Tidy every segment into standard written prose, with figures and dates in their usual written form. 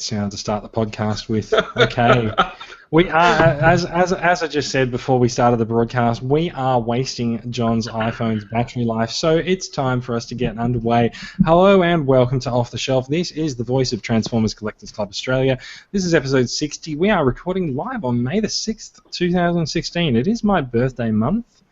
sound to start the podcast with. Okay. We are, as I just said before we started the broadcast, we are wasting John's iPhone's battery life, so it's time for us to get underway. Hello and welcome to Off the Shelf. This is the voice of Transformers Collectors Club Australia. This is episode 60. We are recording live on May the 6th, 2016. It is my birthday month,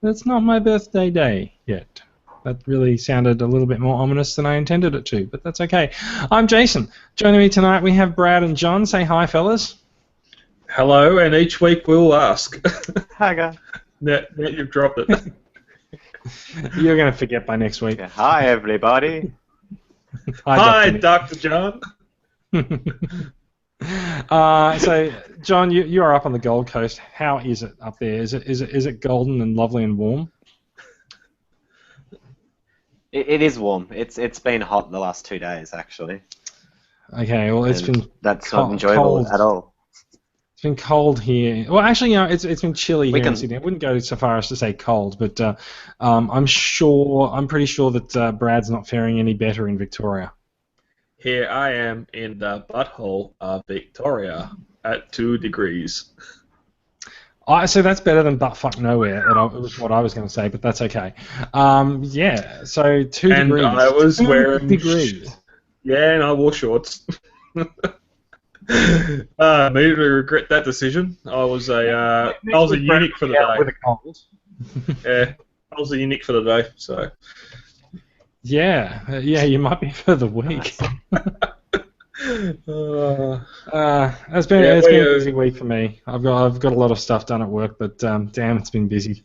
but it's not my birthday day yet. That really sounded a little bit more ominous than I intended it to, but that's okay. I'm Jason. Joining me tonight we have Brad and John. Say hi, fellas. Hello, and each week we'll ask. Hi, guys. Now you've dropped it. You're going to forget by next week. Yeah, hi, everybody. Hi, Dr. John. So, John, you are up on the Gold Coast. How is it up there? Is it golden and lovely and warm? It is warm. It's been hot the last 2 days, actually. Okay, well, that's not enjoyable at all. It's been cold here. Well, actually, it's been chilly here in Sydney. I wouldn't go so far as to say cold, but I'm pretty sure that Brad's not faring any better in Victoria. Here I am in the butthole of Victoria at 2 degrees. So that's better than buttfuck nowhere. It was what I was going to say, but that's okay. Yeah, so 2 and degrees. I was wearing degrees. Yeah, and I wore shorts. Immediately regret that decision. I was a eunuch for the day. With a cold. Yeah, I was a eunuch for the day. So. Yeah, you might be for the week. It's been a busy week for me. I've got a lot of stuff done at work, but damn, it's been busy.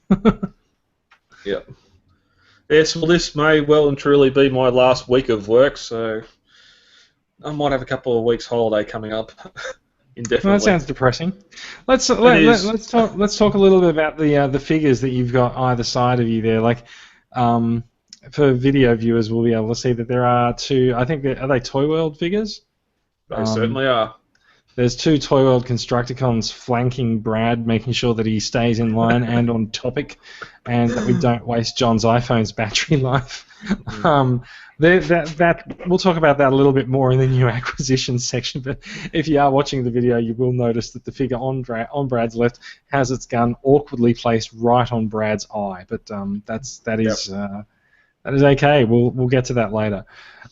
Yep. Yes, well, this may well and truly be my last week of work, so I might have a couple of weeks holiday coming up. Indefinitely. Well, that sounds depressing. Let's talk a little bit about the figures that you've got either side of you there. Like, for video viewers, we'll be able to see that there are two. I think are they Toy World figures? They certainly are. There's 2 Toy World Constructicons flanking Brad, making sure that he stays in line and on topic, and that we don't waste John's iPhone's battery life. We'll talk about that a little bit more in the new acquisitions section, but if you are watching the video, you will notice that the figure on Brad's left has its gun awkwardly placed right on Brad's eye, but that is okay. We'll get to that later.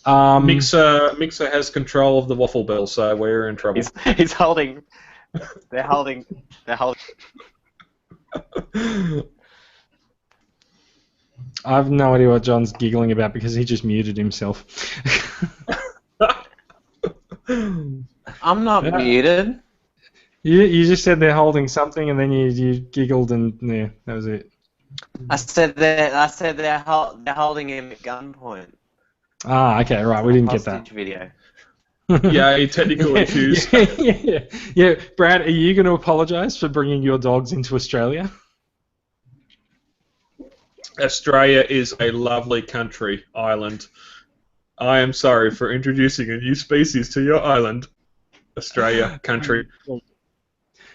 Mixer has control of the waffle bell, so we're in trouble. He's holding. They're holding. I have no idea what John's giggling about because he just muted himself. I'm not muted. You just said they're holding something, and then you giggled, and yeah, that was it. I said they're holding him at gunpoint. Ah, okay, right. We didn't get that. Video. Yeah, technical issues. Yeah. Brad, are you going to apologise for bringing your dogs into Australia? Australia is a lovely country, island. I am sorry for introducing a new species to your island, Australia, country.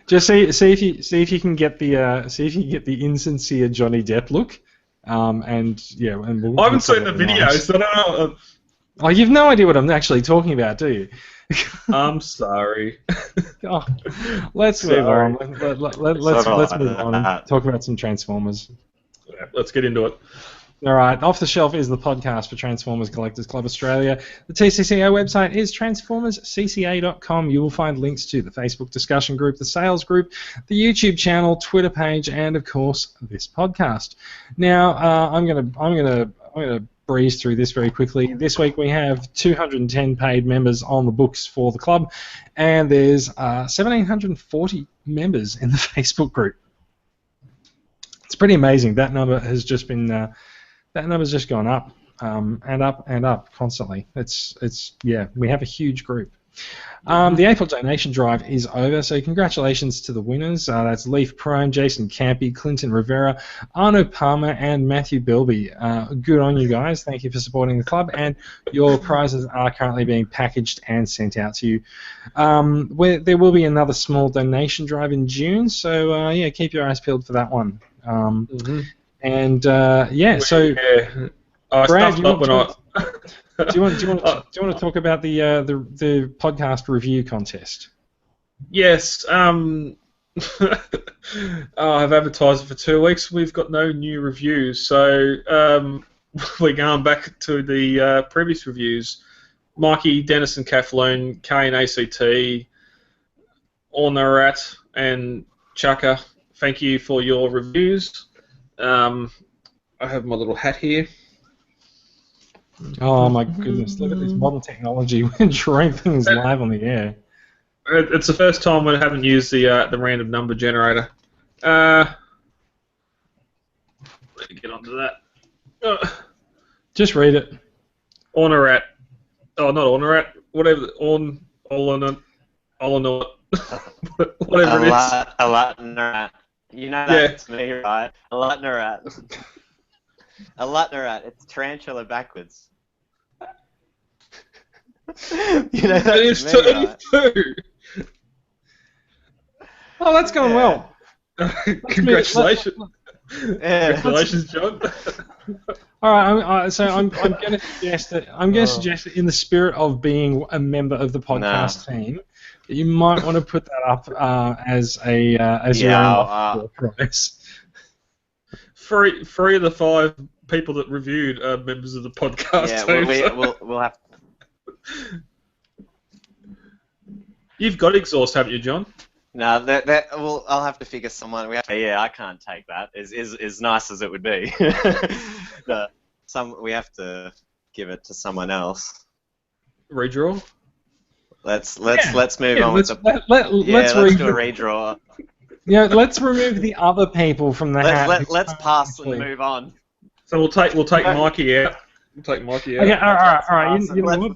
Just see if you can get the insincere Johnny Depp look, and I haven't seen the video, so I don't know. Oh, you've no idea what I'm actually talking about, do you? I'm sorry. Let's move on. Let's move on and talk about some Transformers. Yeah, let's get into it. All right, Off the Shelf is the podcast for Transformers Collectors Club Australia. The TCCA website is transformerscca.com. You will find links to the Facebook discussion group, the sales group, the YouTube channel, Twitter page, and of course this podcast. Now, I'm gonna breeze through this very quickly. This week we have 210 paid members on the books for the club, and there's 1,740 members in the Facebook group. It's pretty amazing. That number has just been that number's just gone up and up and up constantly. We have a huge group. The April donation drive is over, so congratulations to the winners. That's Leaf Prime, Jason Campy, Clinton Rivera, Arno Palmer, and Matthew Bilby. Good on you guys. Thank you for supporting the club, and your prizes are currently being packaged and sent out to you. There will be another small donation drive in June, so keep your eyes peeled for that one. Mm-hmm. And so I Brad, stuffed up when Do you want to talk about the podcast review contest? Yes. I've advertised it for 2 weeks. We've got no new reviews, so we're going back to the previous reviews. Mikey, Dennis, and Kathleen, K and ACT, Ornarat, and Chaka. Thank you for your reviews. I have my little hat here. Oh my goodness! Look at this modern technology. We're drawing things live on the air. It's the first time we haven't used the random number generator. Let me get onto that. Just read it. Ornarat. Oh, not Ornarat. Whatever. Whatever it is. A Latnerat. You know that's me, right? A Latnerat. A Latnerat. It's tarantula backwards. You know that's me, right? Too. Oh, that's going well. Congratulations. Congratulations, John. All right, so I'm going to suggest that in the spirit of being a member of the podcast team, that you might want to put that up as your own prize. Three of the 5 people that reviewed are members of the podcast team. We'll have. You've got exhaust, haven't you, John? No, I'll have to figure someone. I can't take that. As nice as it would be. We have to give it to someone else. Redraw. Let's move on. Let's do a redraw. Yeah, let's remove the other people from the hat. Let's pass and move on. So we'll take Mikey out. Okay, all right. You know what?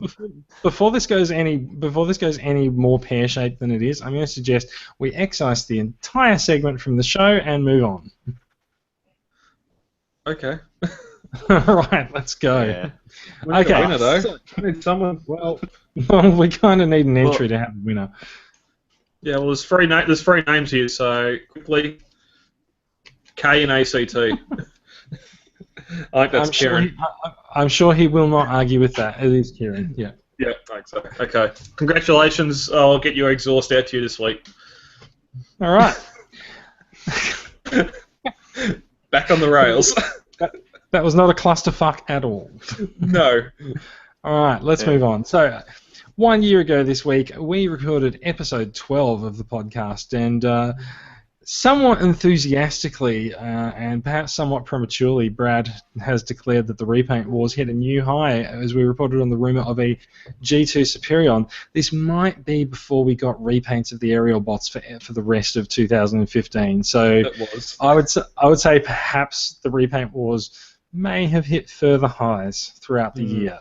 Before this goes any more pear-shaped than it is, I'm going to suggest we excise the entire segment from the show and move on. Okay. All right, let's go. Yeah. Okay. Winner, though. I need someone. Well, we kind of need an entry to have a winner. Yeah. Well, there's 3 names here, so quickly. K and ACT. I think that's Kieran. I'm sure he will not argue with that. It is Kieran. Yeah. Yeah, I think so. Okay. Congratulations. I'll get your exhaust out to you this week. All right. Back on the rails. That was not a clusterfuck at all. No. All right, let's move on. So, 1 year ago this week, we recorded episode 12 of the podcast, and somewhat enthusiastically and perhaps somewhat prematurely, Brad has declared that the repaint wars hit a new high as we reported on the rumour of a G2 Superion. This might be before we got repaints of the aerial bots for the rest of 2015. So it was. I would say perhaps the repaint wars may have hit further highs throughout the year.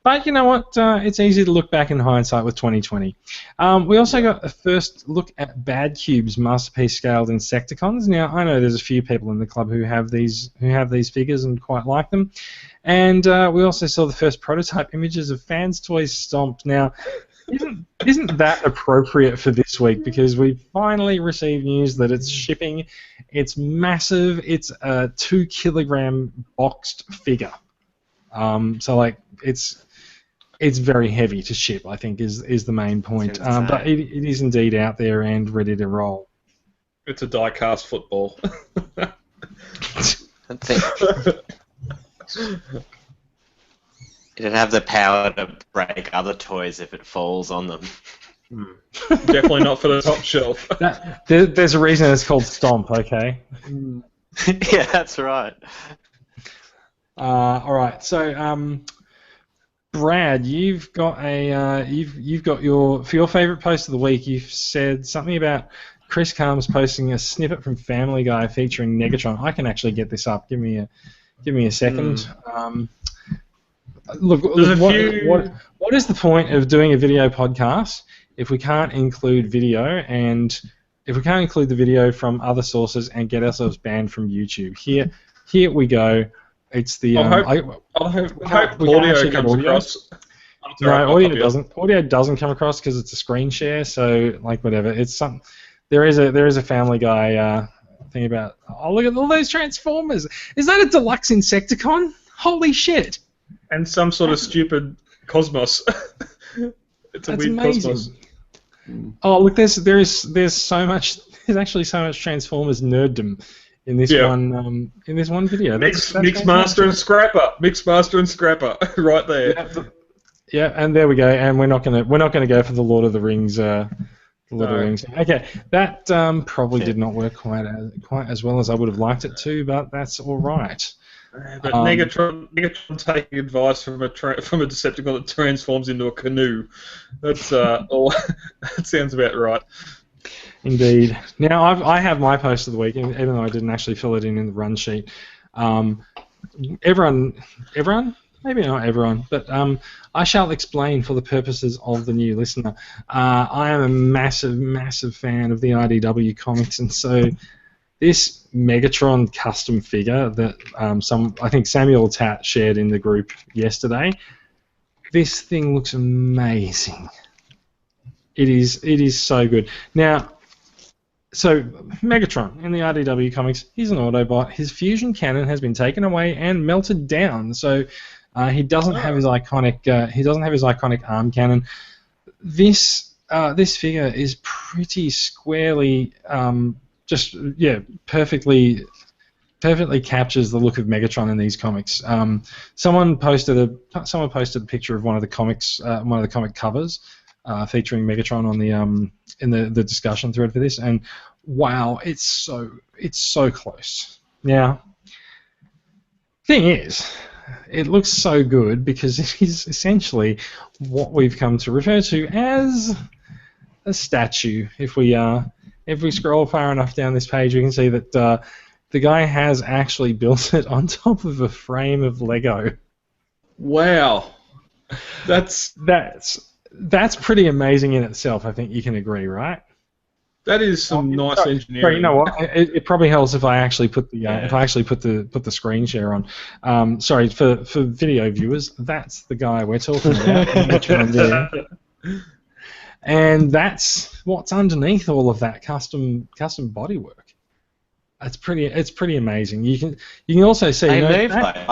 But you know what? It's easy to look back in hindsight with 2020. We also got a first look at Bad Cube's masterpiece scaled Insecticons. Now I know there's a few people in the club who have these figures and quite like them. And we also saw the first prototype images of Fans Toys Stomped. Now, isn't that appropriate for this week? Because we finally received news that it's shipping. It's massive. It's a 2 kilogram boxed figure. So like it's very heavy to ship, I think is the main point. But it is indeed out there and ready to roll. It's a die-cast football. It'd have the power to break other toys if it falls on them. Definitely not for the top shelf. There's a reason it's called Stomp, okay? Yeah, that's right. All right, so Brad, you've got for your favourite post of the week. You've said something about Chris Carm's posting a snippet from Family Guy featuring Negatron. I can actually get this up. Give me a second. Look, what is the point of doing a video podcast if we can't include video, and if we can't include the video from other sources and get ourselves banned from YouTube? Here we go. It's the. I hope audio comes across. No, audio doesn't. Audio doesn't come across because it's a screen share. So like whatever. It's some. There is a Family Guy thing about. Oh, look at all those Transformers! Is that a deluxe Insecticon? Holy shit! And some sort of stupid cosmos. It's a That's weird amazing. cosmos. Oh, look, there's so much. There's actually so much Transformers nerddom in this one video. That's Mixmaster and Scrapper. Mixmaster and Scrapper, right there. Yeah, and there we go. And we're not gonna go for the Lord of the Rings. Lord of the Rings. Okay, that probably did not work quite as well as I would have liked it to, but that's all right. But Megatron taking advice from a Decepticon that transforms into a canoe. That's all. That sounds about right. Indeed. Now I have my post of the week, even though I didn't actually fill it in the run sheet. Everyone, maybe not everyone, but I shall explain for the purposes of the new listener. I am a massive fan of the IDW comics, and so this Megatron custom figure that I think Samuel Tat shared in the group yesterday, this thing looks amazing. It is so good. Now, so Megatron in the IDW comics, he's an Autobot. His fusion cannon has been taken away and melted down, so he doesn't have his iconic arm cannon. This figure is pretty squarely perfectly captures the look of Megatron in these comics. Someone posted a picture of one of the comic covers featuring Megatron on the in the discussion thread for this, and wow, it's so close. Now, thing is, it looks so good because it is essentially what we've come to refer to as a statue. If we scroll far enough down this page, we can see that the guy has actually built it on top of a frame of Lego. Wow, that's pretty amazing in itself. I think you can agree, right? That is some nice engineering. Sorry, you know what? It probably helps if I actually put the screen share on. Sorry for video viewers. That's the guy we're talking about. And that's what's underneath all of that custom bodywork. It's pretty amazing. You can also see. They move though.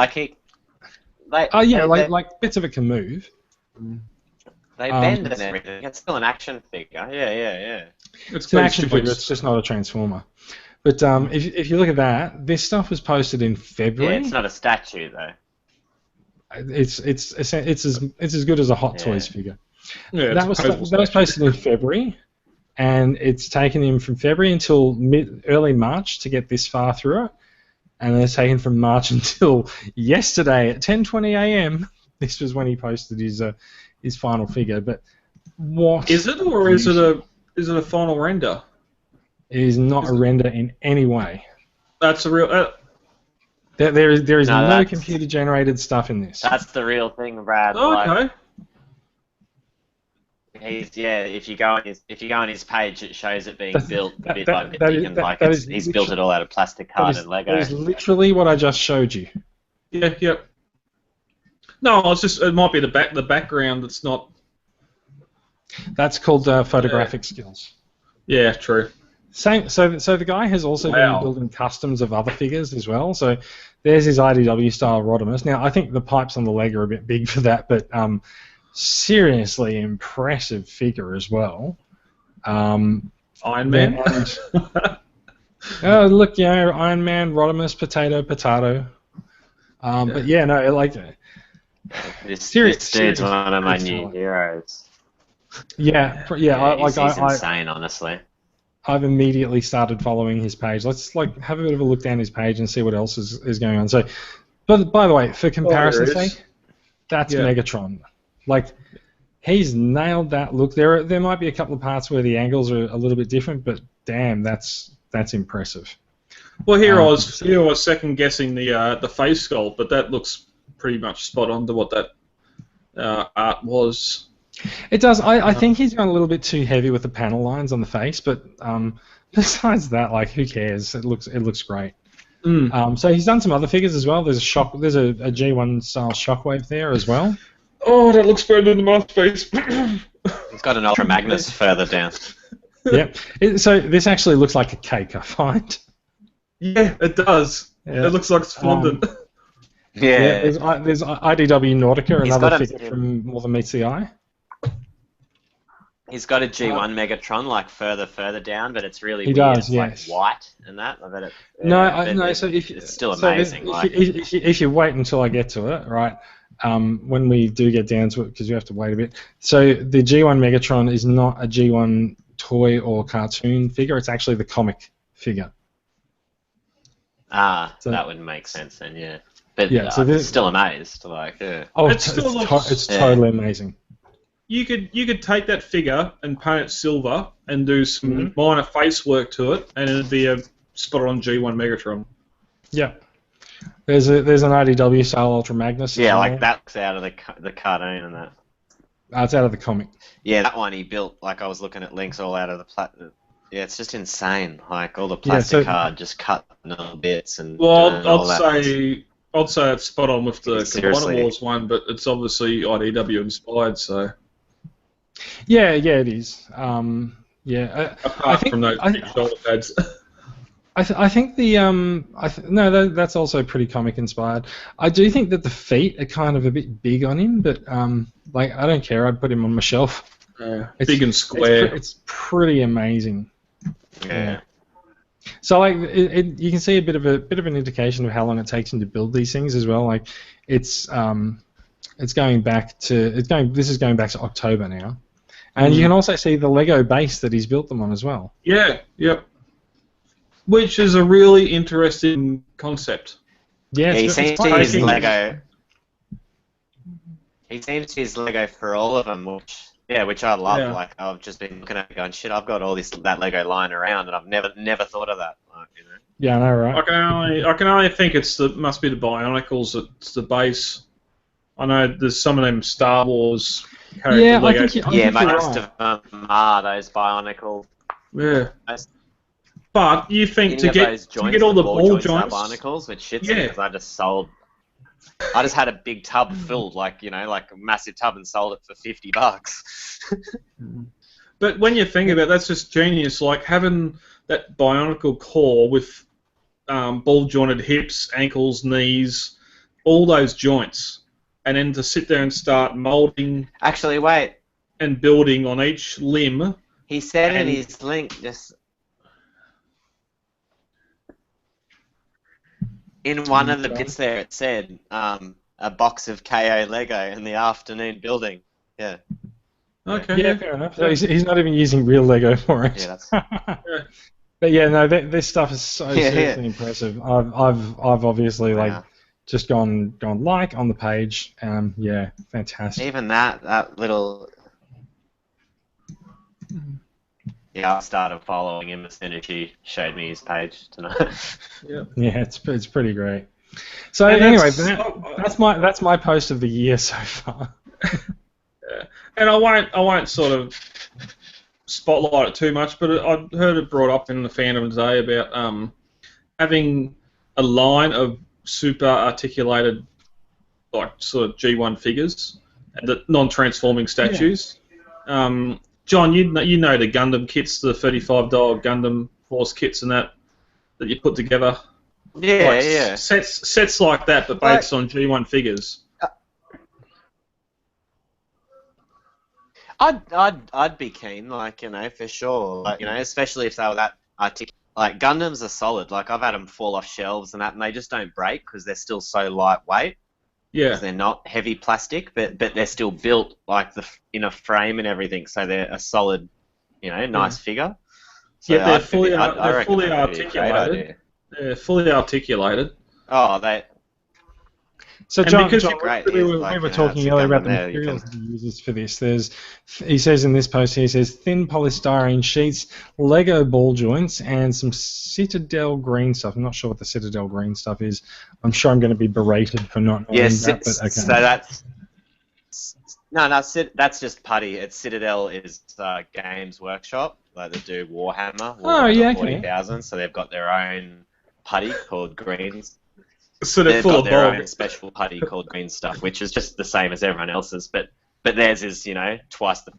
Like bits of it can move. They bend and everything. It's still an action figure. Yeah. It's an action figure. It's just not a Transformer. But if you look at that, this stuff was posted in February. Yeah, it's not a statue though. It's as good as a Hot Toys figure. Yeah, that was posted in February, and it's taken him from February until early March to get this far through it, and then it's taken from March until yesterday at 10:20 a.m. This was when he posted his final figure. But what is it, or is it a final render? It is not a render in any way. That's a real. There is no computer generated stuff in this. That's the real thing, Brad. Oh, okay. If you go on his page, it shows it being built a bit he's built it all out of plastic card and Lego. That is literally what I just showed you. Yeah, yep. No, it might be the background that's not. That's called photographic skills. Yeah, true. So the guy has also been building customs of other figures as well. So there's his IDW style Rodimus. Now I think the pipes on the leg are a bit big for that, but seriously impressive figure as well. Iron Man. Look, Iron Man, Rodimus, potato. But yeah, no, like this dude's one of my new heroes. Yeah. He's insane, honestly. I've immediately started following his page. Let's have a bit of a look down his page and see what else is going on. So, but by the way, for comparison's sake, that's Megatron. Like, he's nailed that look. There might be a couple of parts where the angles are a little bit different, but damn, that's impressive. Well, here I was second guessing the face sculpt, but that looks pretty much spot on to what that art was. It does. I think he's gone a little bit too heavy with the panel lines on the face, but besides that, like, who cares? It looks great. So he's done some other figures as well. There's a G1 style Shockwave there as well. Oh, that looks better than my face. He's got an Ultra Magnus further down. Yep. So this actually looks like a cake, I find. Yeah, it does. Yeah. It looks like it's fondant. Yeah. There's IDW Nautica, He's another got a- figure from More Than Meets the Eye. He's got a G1 Megatron like further down, but it's really He weird. does, It's yes. like white and that. I bet it. No. So it's still amazing. If you wait until I get to it, right? When we do get down to it, because you have to wait a bit. So the G1 Megatron is not a G1 toy or cartoon figure. It's actually the comic figure. So that would make sense then, yeah. But yeah, so I'm still amazed. Like, yeah. Oh, It's it's totally amazing. You could take that figure and paint it silver and do some minor face work to it, and it'd be a spot-on G1 Megatron. Yeah. There's an IDW style Ultra Magnus. Yeah, like that's out of the cartoon and that. It's out of the comic. Yeah, that one he built. Like I was looking at links all out of the plastic. Yeah, it's just insane. Like all the plastic card just cut in little bits and. Well, all I'd say it's spot on with the Seriously. Combiner Wars one, but it's obviously IDW inspired, so. Yeah, it is. Yeah. Apart from those big shoulder pads. I think the that's also pretty comic inspired. I do think that the feet are kind of a bit big on him, but like I don't care. I'd put him on my shelf. Big and square. It's pretty amazing. Yeah. So like you can see a bit of an indication of how long it takes him to build these things as well. Like it's going back to this is going back to October now, and you can also see the Lego base that he's built them on as well. Yeah. Yep. Which is a really interesting concept. Yeah, he seems to use amazing. Lego. He seems to use Lego for all of them, which I love. Yeah. Like I've just been looking at it going, shit, I've got all that Lego lying around, and I've never thought of that. Like, you know. Yeah, I know, right? I can only think must be the Bionicles. It's the base. I know there's some of them Star Wars character Yeah, Lego. I think Yeah, you're most right. of them are those Bionicle. Yeah. Most- But you think Any to of get those to joints, get all the ball are joints, Bionicles, which shits Yeah. me because I just had a big tub filled, like a massive tub, and sold it for $50. but when you think about it, that's just genius. Like having that Bionicle core with ball jointed hips, ankles, knees, all those joints, and then to sit there and start molding Actually, wait. and building on each limb. He said in And- his link just. In one of the bits there, it said a box of KO Lego in the afternoon building. Yeah. Okay. Yeah, fair enough. So he's not even using real Lego for it. Yeah, that's. But yeah, no, this stuff is so Yeah, seriously impressive. I've obviously Wow. just gone like on the page. Yeah, fantastic. Even that little. Yeah, I started following him as soon as he showed me his page tonight. Yeah. Yeah, it's pretty great. So And anyway, that's my post of the year so far. And I won't sort of spotlight it too much, but I heard it brought up in the fandom today about having a line of super articulated, like sort of G1 figures, the non-transforming statues. John, you know the Gundam kits, the $35 Gundam Force kits, and that you put together. Yeah, Like, yeah. Sets like that, but based on G1 figures. I'd be keen, like, for sure. Like, especially if they were that articulate. Like, Gundams are solid. Like, I've had them fall off shelves and that, and they just don't break because they're still so lightweight. Yeah. Because they're not heavy plastic, but they're still built like in a frame and everything, so they're a solid, nice figure. So Yeah, they're I fully reckon that'd be a great articulated. idea. They're fully articulated. Oh, they. So And John, because they're great, we were like, talking it's a earlier about the Gundam there, you materials can- he uses for this. He says in this post here, he says thin polystyrene sheets, Lego ball joints, and some Citadel green stuff. I'm not sure what the Citadel green stuff is. I'm sure I'm going to be berated for not knowing Yes, that, but okay. so that's just putty. It's Citadel is Games Workshop, like they do Warhammer. Oh, yeah, okay. 40,000. So they've got their own putty called Greens. So they're They've full got of their bulk. own special putty called Green Stuff, which is just the same as everyone else's, but theirs is twice the.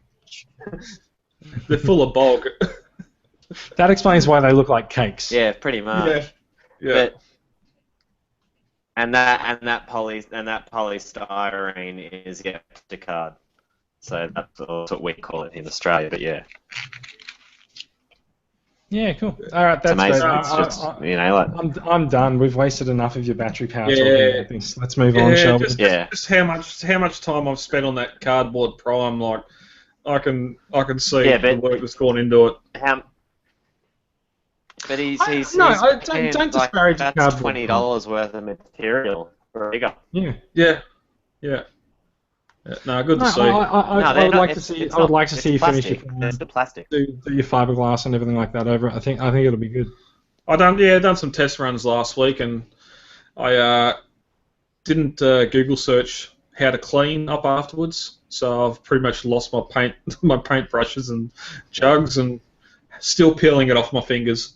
They're full of bog. That explains why they look like cakes. Yeah, pretty much. Yeah. But And that polystyrene is Takara. So that's what we call it in Australia. But yeah. Yeah, cool. All right, that's amazing. great. It's just, like... I'm done. We've wasted enough of your battery power Yeah. talking about this. Let's move on, shall we? Just how much time I've spent on that cardboard prime. Like, I can see the work that's gone into it. But he's don't disparage that's cardboard. $20 worth of material for a bigger. Yeah. No, good to see. I would like to see. I would like to see you finish your It's the plastic. do your fiberglass and everything like that over it. I think it'll be good. I done some test runs last week, and I didn't Google search how to clean up afterwards. So I've pretty much lost my paint brushes and jugs, and still peeling it off my fingers.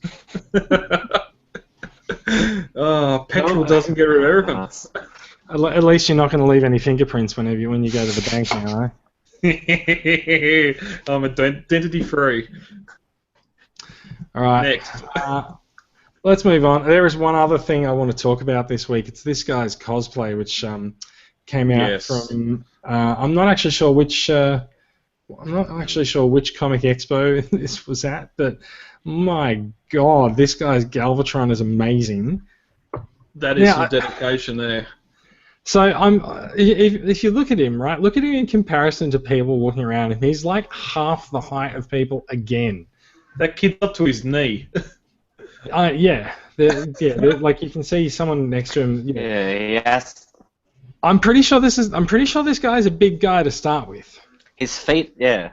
Petrol doesn't get rid of everything. At least you're not going to leave any fingerprints when you go to the bank now, eh? I'm identity free. All right. Next. Let's move on. There is one other thing I want to talk about this week. It's this guy's cosplay, which came out from. I'm not actually sure which. I'm not actually sure which comic expo this was at, but my God, this guy's Galvatron is amazing. That is some dedication there. So if you look at him, right, look at him in comparison to people walking around him. He's like half the height of people again. That kid's up to his knee. Like you can see someone next to him. Yes. I'm pretty sure this guy's a big guy to start with. His feet, yeah.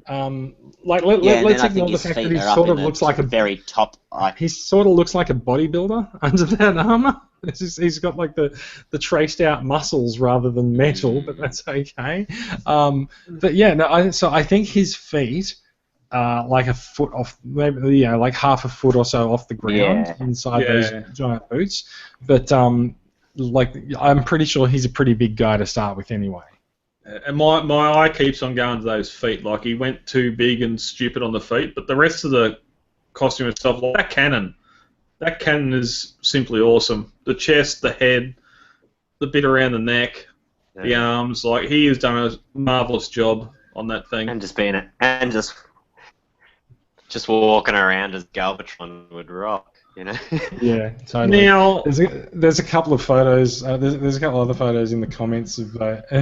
Let's ignore the fact that he sort of looks like a very top. He sort of looks like a bodybuilder under that armor. He's got like the traced out muscles rather than metal, but that's okay. So I think his feet are like a foot off, maybe like half a foot or so off the ground inside those giant boots. But I'm pretty sure he's a pretty big guy to start with anyway. And my eye keeps on going to those feet. Like, he went too big and stupid on the feet, but the rest of the costume and stuff, like that cannon is simply awesome. The chest, the head, the bit around the neck, the arms, like, he has done a marvellous job on that thing. And just walking around as Galvatron would rock. Yeah, totally. Now, there's a couple of photos. There's a couple other photos in the comments of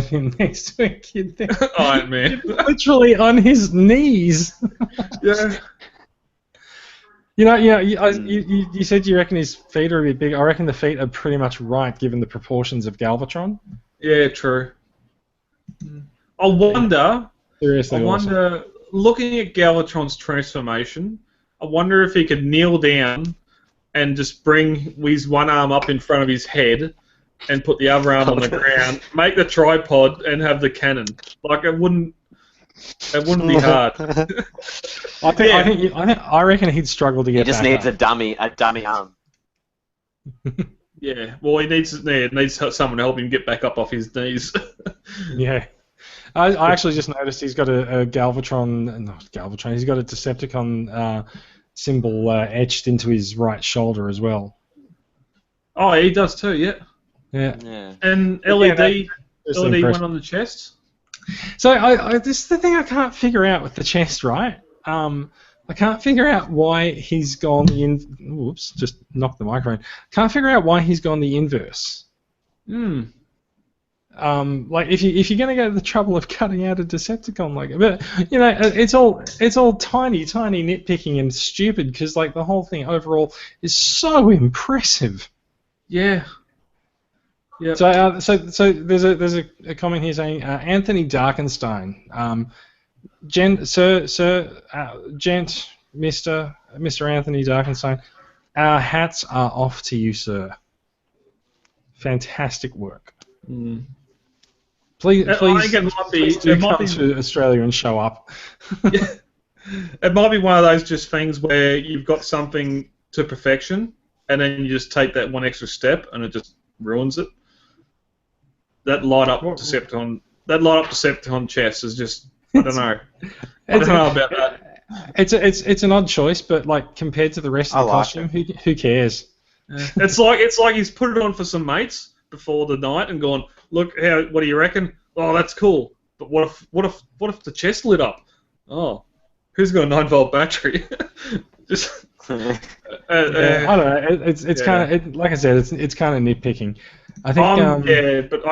him next to a kid there. Oh man, literally on his knees. Yeah. You said you reckon his feet are a bit big. I reckon the feet are pretty much right given the proportions of Galvatron. Yeah, true. I wonder. Seriously, looking at Galvatron's transformation, I wonder if he could kneel down and just bring his one arm up in front of his head and put the other arm on the ground, make the tripod, and have the cannon. Like, it wouldn't be hard. I reckon he'd struggle to get. He just back needs up. a dummy arm. Yeah, well, he needs someone to help him get back up off his knees. Yeah. I actually just noticed he's got a Galvatron. He's got a Decepticon symbol etched into his right shoulder as well. Oh, he does too. Yeah. And LED went on the chest. So this is the thing I can't figure out with the chest, right? I can't figure out why he's gone Whoops! Just knocked the microphone. Can't figure out why he's gone the inverse. Like if you're going to go to the trouble of cutting out a Decepticon, but it's all tiny nitpicking and stupid because like the whole thing overall is so impressive. Yeah. Yeah. So there's a comment here saying Anthony Darkenstein, Mr. Anthony Darkenstein, our hats are off to you, sir. Fantastic work. Please come to Australia and show up. Yeah. It might be one of those just things where you've got something to perfection, and then you just take that one extra step, and it just ruins it. That light up Decepticon chest is just, I don't know. I don't know about that. It's an odd choice, but like compared to the rest of the costume, who cares? It's like he's put it on for some mates before the night and gone, look, what do you reckon? Oh, that's cool. But what if the chest lit up? Oh, who's got a 9-volt battery? Just I don't know. It's kind of like I said, it's kind of nitpicking. I think but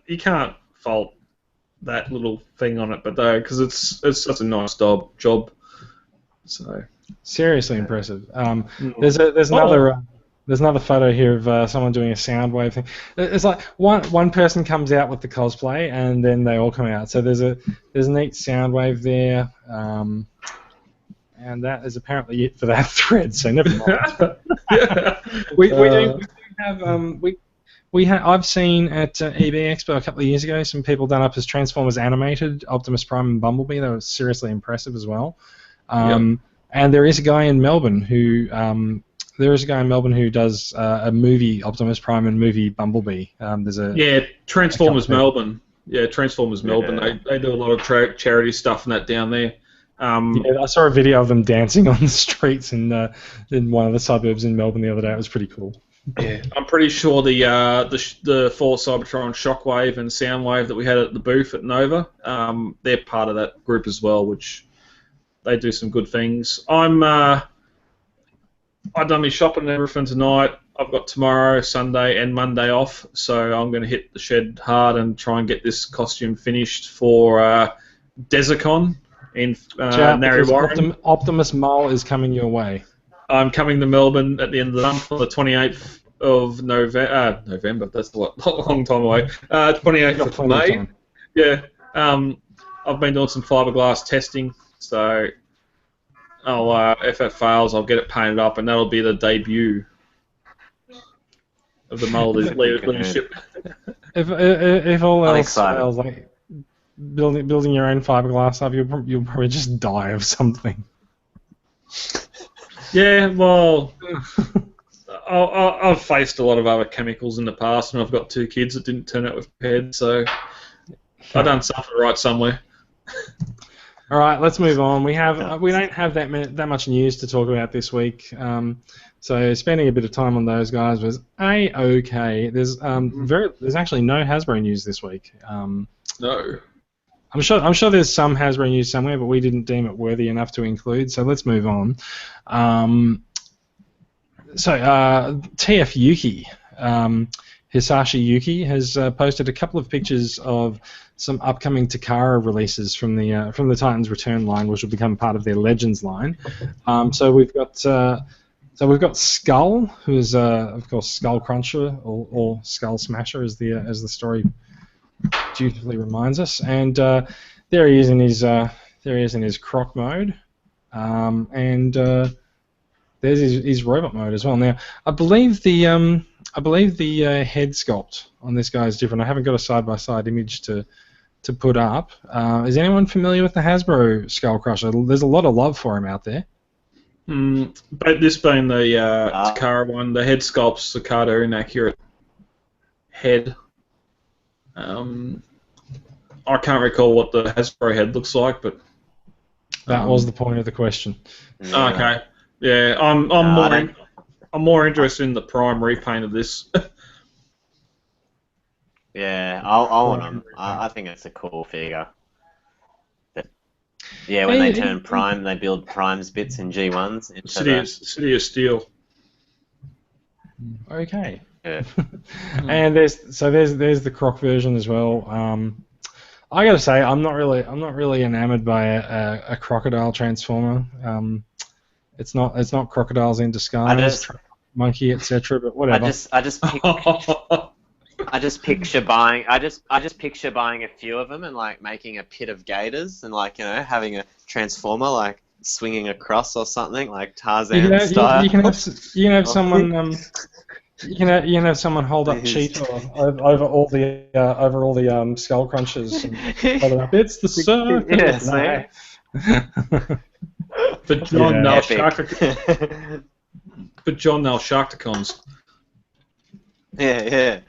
you can't fault that little thing on it, but because it's such a nice job. So seriously impressive. There's another photo here of someone doing a sound wave thing. It's like one person comes out with the cosplay, and then they all come out. So there's a neat sound wave there, and that is apparently it for that thread. So never mind. we do have I've seen at EB Expo a couple of years ago some people done up as Transformers animated Optimus Prime and Bumblebee. They were seriously impressive as well. And there is a guy in Melbourne who does a movie Optimus Prime and movie Bumblebee. Transformers Melbourne. Yeah, Transformers Melbourne. They do a lot of charity stuff and that down there. I saw a video of them dancing on the streets in one of the suburbs in Melbourne the other day. It was pretty cool. Yeah, I'm pretty sure the 4 Cybertron Shockwave and Soundwave that we had at the booth at Nova, they're part of that group as well, which they do some good things. I've done my shopping and everything tonight. I've got tomorrow, Sunday, and Monday off, so I'm going to hit the shed hard and try and get this costume finished for Desicon in Narre Warren. Optimus Mole is coming your way. I'm coming to Melbourne at the end of the month on the 28th of November. That's a long time away. 28th of May. Time. Yeah. I've been doing some fiberglass testing, so if it fails, I'll get it painted up, and that'll be the debut of the Mole leadership. If all else fails, like building your own fiberglass up, you'll probably just die of something. Yeah, well, I've faced a lot of other chemicals in the past, and I've got 2 kids that didn't turn out with heads, so I've done something right somewhere. All right, let's move on. We don't have that much news to talk about this week, so spending a bit of time on those guys was okay. There's actually no Hasbro news this week. No. I'm sure there's some Hasbro news somewhere, but we didn't deem it worthy enough to include, so let's move on. TF Yuki, Hisashi Yuki, has posted a couple of pictures of some upcoming Takara releases from the Titans Return line, which will become part of their Legends line. So we've got Skull, who is of course Skull Cruncher or Skull Smasher, as the story dutifully reminds us, and there he is in his croc mode, and there's his robot mode as well. Now, I believe the head sculpt on this guy is different. I haven't got a side-by-side image to put up. Is anyone familiar with the Hasbro Skull Crusher? There's a lot of love for him out there. But this being the Takara one, the head sculpt's the cartoon accurate head. I can't recall what the Hasbro head looks like, but that was the point of the question. Yeah. Okay, yeah, I'm more interested in the Prime repaint of this. Yeah, I want them. I think it's a cool figure. But, yeah, when they turn Prime, they build Prime's bits in G1s. City of Steel. Okay. Yeah. And there's the croc version as well. I gotta say, I'm not really enamored by a crocodile transformer. It's not crocodiles in disguise, monkey, etc. But whatever. I just picture buying a few of them and like making a pit of gators and having a transformer like swinging across or something like Tarzan style. You can have someone. You can have someone hold up Cheetah over all the skull crunchers and hold it up. It's the circus. For John Nell Sharkticons. Yeah.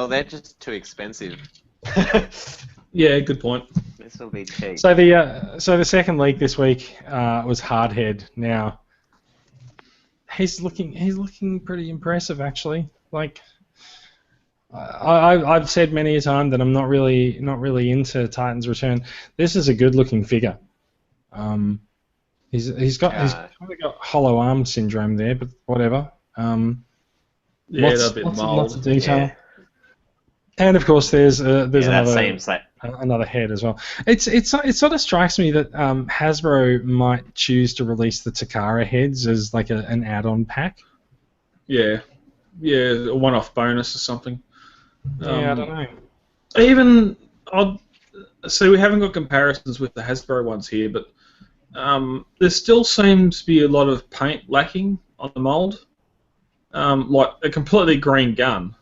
They're just too expensive. Yeah, good point. This will be cheap. So the second leak this week was Hardhead. Now, he's looking pretty impressive actually. Like I've said many a time that I'm not really into Titan's Return. This is a good looking figure. He's probably got hollow arm syndrome there, but whatever. Yeah, they're a bit lots mold. of detail. Yeah. And of course, there's That seems like another head as well. It sort of strikes me that Hasbro might choose to release the Takara heads as like an add-on pack. Yeah, a one-off bonus or something. Yeah, I don't know. Even so, we haven't got comparisons with the Hasbro ones here, but there still seems to be a lot of paint lacking on the mold. Like a completely green gun.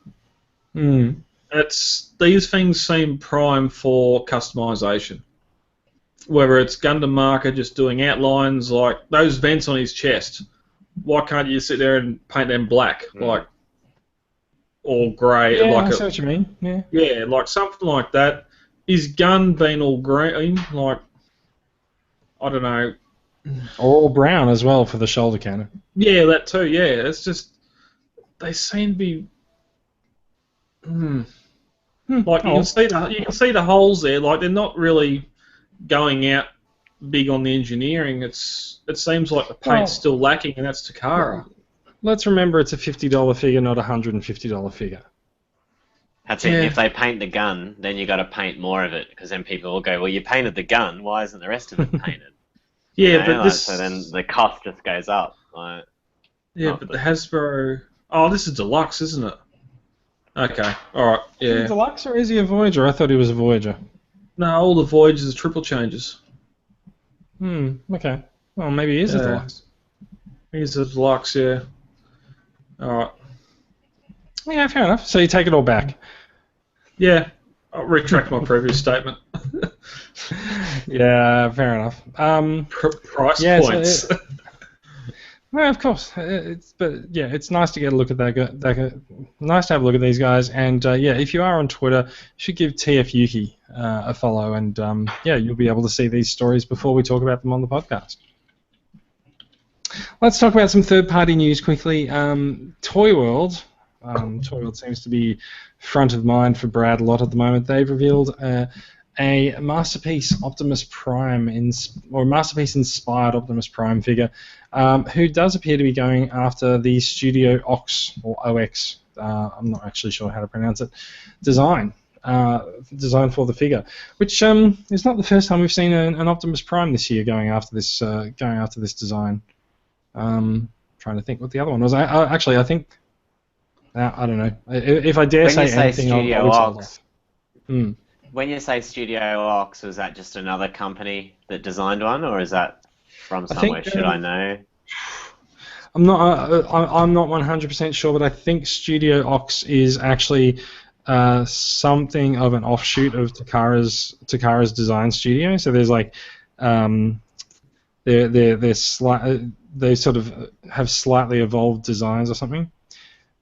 These things seem prime for customization. Whether it's Gundam marker just doing outlines, like those vents on his chest. Why can't you sit there and paint them black, like or grey? Yeah, like I see what you mean. Yeah. Yeah, like something like that. His gun being all green, like I don't know. Or all brown as well for the shoulder cannon. Yeah, that too. Yeah, it's just they seem to be. Like you can see the holes there. Like they're not really going out big on the engineering. It seems like the paint's still lacking, and that's Takara. Let's remember it's a $50 figure, not a $150 figure. That's it. If they paint the gun, then you got to paint more of it, because then people will go, well, you painted the gun. Why isn't the rest of it painted? But so then the cost just goes up. Like, but the Hasbro. Oh, this is deluxe, isn't it? Okay, alright, yeah. Is he deluxe or is he a Voyager? I thought he was a Voyager. No, all the Voyagers are triple changes. Okay. Well, maybe he is a deluxe. He's a deluxe, yeah. Alright. Yeah, fair enough. So you take it all back. Yeah, I'll retract my previous statement. Yeah, fair enough. Price points. Well, of course. It's nice to get a look at that. Nice to have a look at these guys. And if you are on Twitter, you should give TF Yuki a follow. And you'll be able to see these stories before we talk about them on the podcast. Let's talk about some third-party news quickly. Toy World. Toy World seems to be front of mind for Brad a lot at the moment. They've revealed a Masterpiece Optimus Prime Masterpiece-inspired Optimus Prime figure, who does appear to be going after the Studio Ox or OX. I'm not actually sure how to pronounce it. Design for the figure, which is not the first time we've seen an Optimus Prime this year going after this design. Trying to think what the other one was. I think. I don't know. If I dare say anything, Studio Ox. When you say Studio Ox, was that just another company that designed one, or is that from somewhere? Should I know? I'm not 100% sure, but I think Studio Ox is actually something of an offshoot of Takara's design studio. So there's like they sort of have slightly evolved designs or something.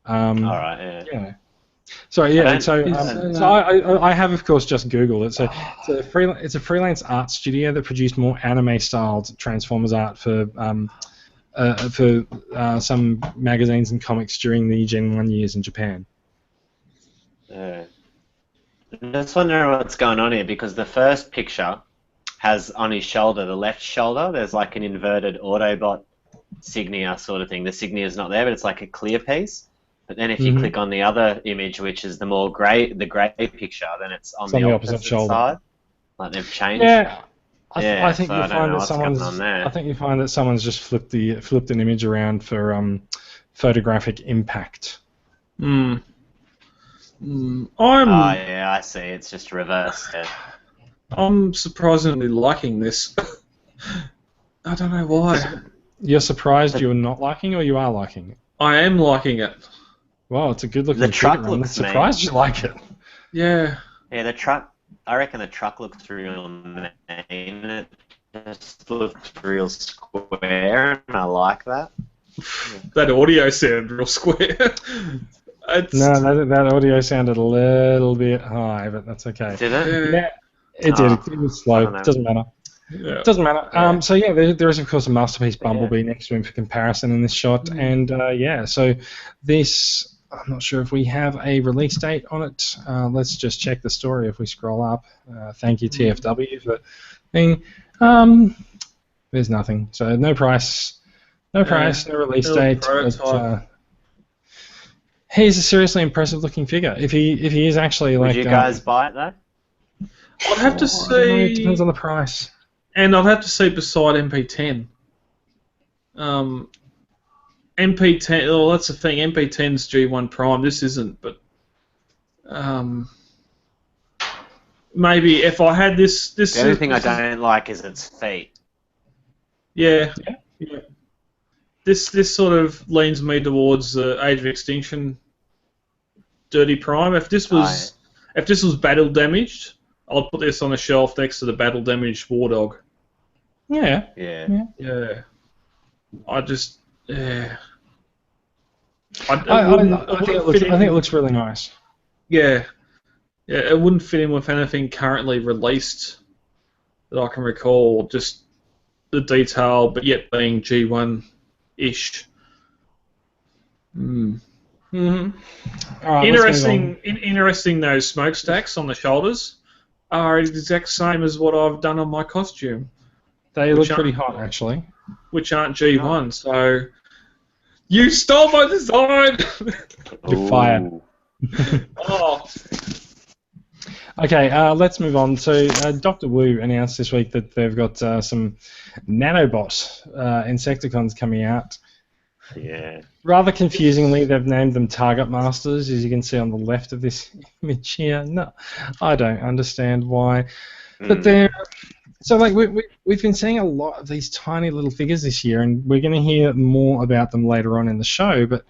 All right. Yeah. So I have of course just Googled it. So it's a freelance art studio that produced more anime-styled Transformers art for some magazines and comics during the Gen 1 years in Japan. I'm just wondering what's going on here, because the first picture has on his shoulder, the left shoulder, there's like an inverted Autobot Signia sort of thing. The Signia is not there, but it's like a clear piece. But then if you click on the other image, which is the grey picture, then it's on the opposite shoulder. Side. Like they've changed. Yeah. I think you find that someone's just flipped an image around for photographic impact. I see. It's just reversed. Yeah. I'm surprisingly liking this. I don't know why. You're surprised you're not liking, or you are liking it? I am liking it. Well, it's a good looking. The truck looks. I'm surprised you like it. Yeah. Yeah, the truck. I reckon the truck looks real mean. It just looks real square, and I like that. That audio sounded real square. No, that audio sounded a little bit high, but that's okay. Did it? Yeah, it did. It was slow. It doesn't matter. Yeah. Doesn't matter. Yeah. So yeah, there is of course a masterpiece Bumblebee next to him for comparison in this shot, and yeah, so this I'm not sure if we have a release date on it. Let's just check the story if we scroll up. Thank you TFW for thing. There's nothing, so no price, no release date. But, he's a seriously impressive looking figure. If he is actually Would like, you guys buy it though? I'd have to I don't know, say, it depends on the price. and I'd have to say beside MP10. MP10, well, that's the thing. MP10's G1 Prime. This isn't, but maybe if I had this. The only thing I don't like is its feet. Yeah. This sort of leans me towards the Age of Extinction Dirty Prime. If this was battle damaged, I'd put this on a shelf next to the battle damaged War Dog. Yeah. I just I think it looks really nice. Yeah, it wouldn't fit in with anything currently released that I can recall. Just the detail, but yet being G1-ish. Right, Interesting. Those smokestacks on the shoulders are the exact same as what I've done on my costume. They look pretty hot, actually. Which aren't G1, so you stole my design. You're fired. Oh. Okay, let's move on. So Dr. Wu announced this week that they've got some Nano Bots Insecticons coming out. Yeah. Rather confusingly, they've named them Target Masters, as you can see on the left of this image here. No, I don't understand why. But they're... So like we've been seeing a lot of these tiny little figures this year, and we're going to hear more about them later on in the show. But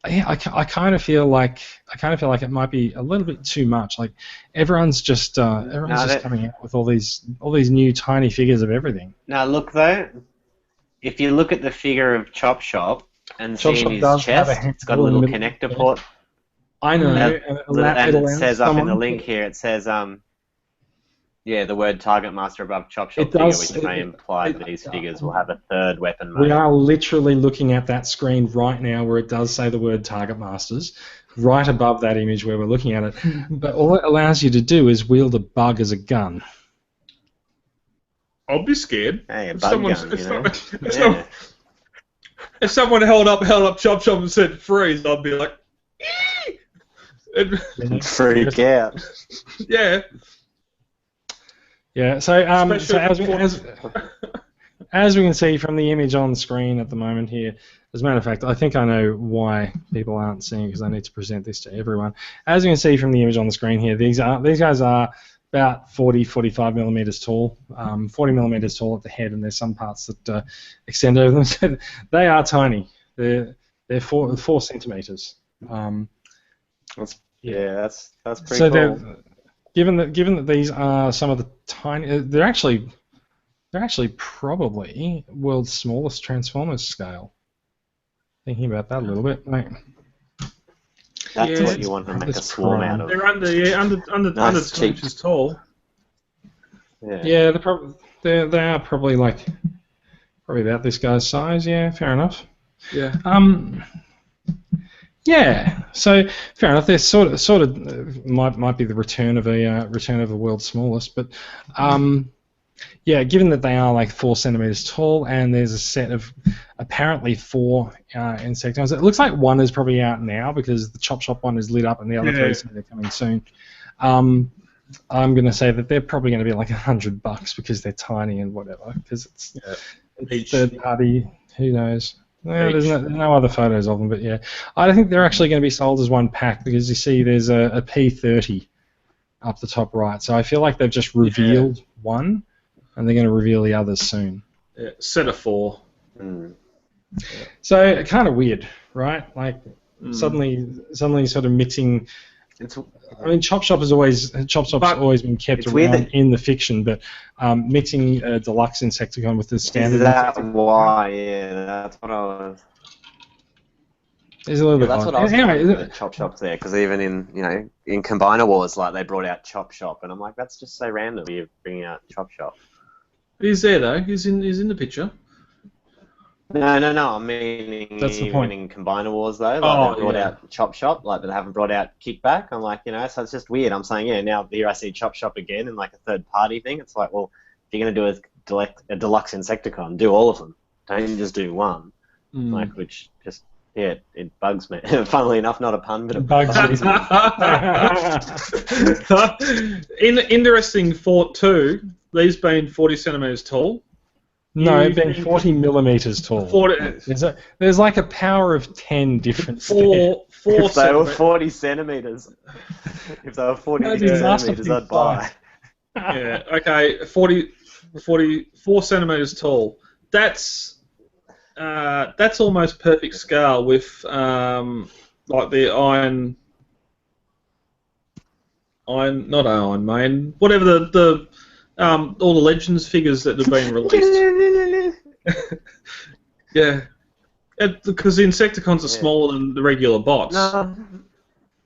yeah, I kind of feel like it might be a little bit too much. Like everyone's just coming out with all these new tiny figures of everything. Now look though, if you look at the figure of Chop Shop and see in his chest, it's got a little connector port. I know. And it says up in the link here, it says yeah, the word Target Master above Chop Shop figure, which may imply that these figures will have a third weapon mode. We are literally looking at that screen right now where it does say the word Target Masters, right above that image where we're looking at it. But all it allows you to do is wield a bug as a gun. I'll be scared. Hey, a bug gun, if someone held up Chop Shop and said freeze, I'd be like, freak out. Yeah. Yeah, so as we can see from the image on the screen at the moment here, as a matter of fact, I think I know why people aren't seeing it because I need to present this to everyone. As you can see from the image on the screen here, these guys are about 45 millimeters tall, 40 millimeters tall at the head, and there's some parts that extend over them. So they are tiny. They're 4 centimeters. That's pretty cool. Given that these are some of the tiny, they're actually probably world's smallest Transformers scale. Thinking about that a little bit, mate. That's what you want to make a swarm out of. They're under 2 inches tall. Yeah, they are probably about this guy's size. Yeah, fair enough. Yeah. Yeah, so fair enough. They're sort of might be the return of a world's smallest, but yeah, given that they are 4 centimeters tall, and there's a set of apparently 4 Insecticons. It looks like one is probably out now because the Chop Shop one is lit up, and the other 3 they're coming soon. I'm going to say that they're probably going to be $100 because they're tiny and whatever. Because it's third party. Who knows? Yeah, there's no other photos of them, but yeah. I don't think they're actually going to be sold as one pack because you see there's a P30 up the top right. So I feel like they've just revealed one, and they're going to reveal the others soon. Yeah, set of 4. So kind of weird, right? Suddenly sort of mixing. I mean, Chop Shop's always been kept around in the fiction, but mixing deluxe Insecticon with the standard. Is that why? Yeah, that's what I was. It's a little bit. That's odd. what I was anyway, the Chop Shop's there because even in Combiner Wars, they brought out Chop Shop, and I'm like, that's just so random. You're bringing out Chop Shop. He's there though. He's in the picture. No. I'm meaning That's the point. in Combiner Wars though. Like they brought yeah. out Chop Shop, like but they haven't brought out Kickback. I'm like, so it's just weird. I'm saying, now here I see Chop Shop again in like a third party thing. It's like, well, if you're gonna do a deluxe Insecticon, do all of them. Don't just do one. Like, which just it bugs me. Funnily enough, not a pun, but it bugs me. Interesting thought too. These being 40 centimeters tall. No, it being 40 millimeters tall. 40, there's like a power of 10 difference. If they were 40 centimeters, if they were 40 centimeters, I'd buy. Yeah. Okay. 44 centimeters tall. That's almost perfect scale with like the Iron, not Iron Man, whatever the all the Legends figures that have been released. Yeah, because the Insecticons are smaller than the regular bots. No.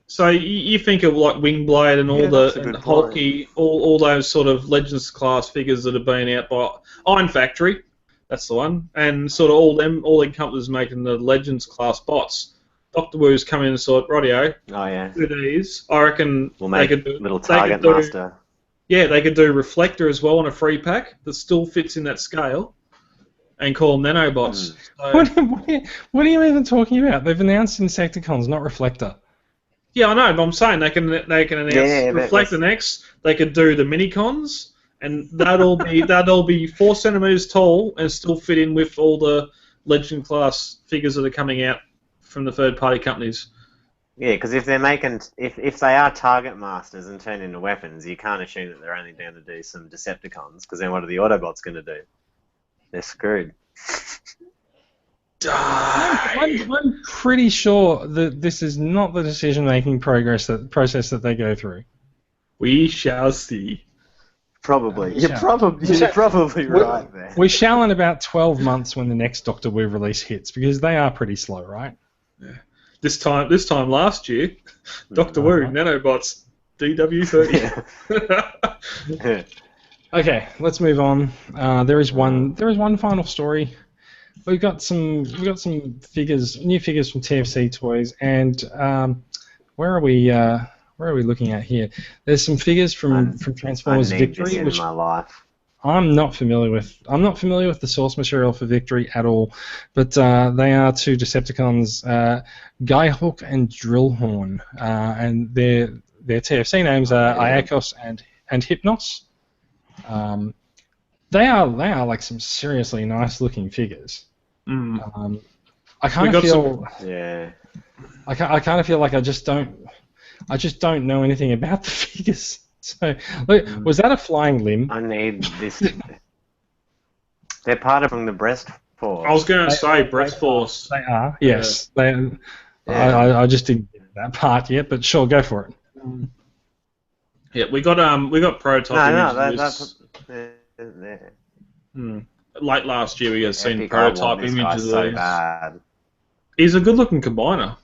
So you think of like Wingblade and all and Hulky, all those sort of Legends class figures that have been out by Iron Factory. That's the one, and sort of all them companies making the Legends class bots. Dr. Wu's come in and sort, rightio. Oh yeah. With these, I reckon they could do little Target Master. Yeah, they could do Reflector as well on a free pack that still fits in that scale, and call them Nano Bots. So, what are you even talking about? They've announced Insecticons, not Reflector. Yeah, I know, but I'm saying they can announce Reflector next. They could do the Minicons, and that'll be 4 centimeters tall and still fit in with all the Legend class figures that are coming out from the third party companies. Yeah, because if they're making, if they are Target Masters and turn into weapons, you can't assume that they're only down to do some Decepticons, because then what are the Autobots going to do? They're screwed. I'm pretty sure that this is not the decision-making process that they go through. We shall see. Probably. You're probably right there. We shall in about 12 months when the next Doctor Wu release hits, because they are pretty slow, right? Yeah. This time last year, Doctor Wu, Nanobots, DW30. Yeah. Okay, let's move on. There is one final story. We've got some figures, new figures from TFC Toys, and where are we looking at here? There's some figures from Transformers Victory, which my life. I'm not familiar with. I'm not familiar with the source material for Victory at all, but they are two Decepticons, Guyhook and Drillhorn, and their TFC names are Iacos and Hypnos. They are like some seriously nice looking figures. I kind of feel. I kind of feel like I just don't know anything about the figures. So, look, was that a flying limb? I need this. They're part of the Breast Force. I was going to say Breast Force. They are. Yes. I just didn't get that part yet, but sure, go for it. Yeah, we got prototype images. Late last year, we had seen prototype images of these. Bad. He's a good-looking combiner.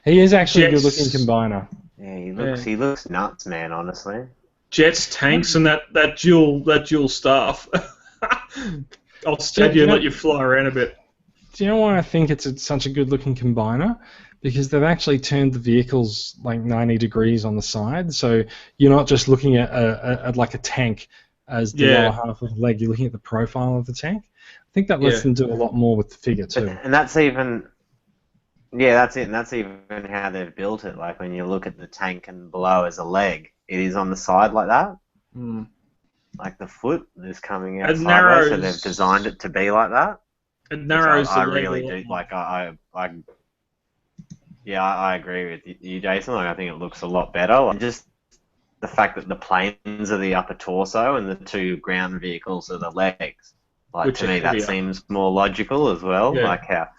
He is actually a good-looking combiner. Yeah, he looks nuts, man. Honestly. Jets, tanks, and that dual staff. I'll stab you and let you fly around a bit. Do you know why I think it's such a good-looking combiner? Because they've actually turned the vehicles like 90 degrees on the side, so you're not just looking at like a tank as the lower half of the leg. You're looking at the profile of the tank. I think that lets them do a lot more with the figure too. And that's even. Yeah, that's it, and that's even how they've built it. Like when you look at the tank and below as a leg, it is on the side like that. Like the foot is coming out sideways, so they've designed it to be like that. It narrows I really do. Like I agree with you, Jason. Like I think it looks a lot better. Like, just the fact that the planes are the upper torso and the two ground vehicles are the legs. Like to me, that seems more logical as well. Yeah. Like how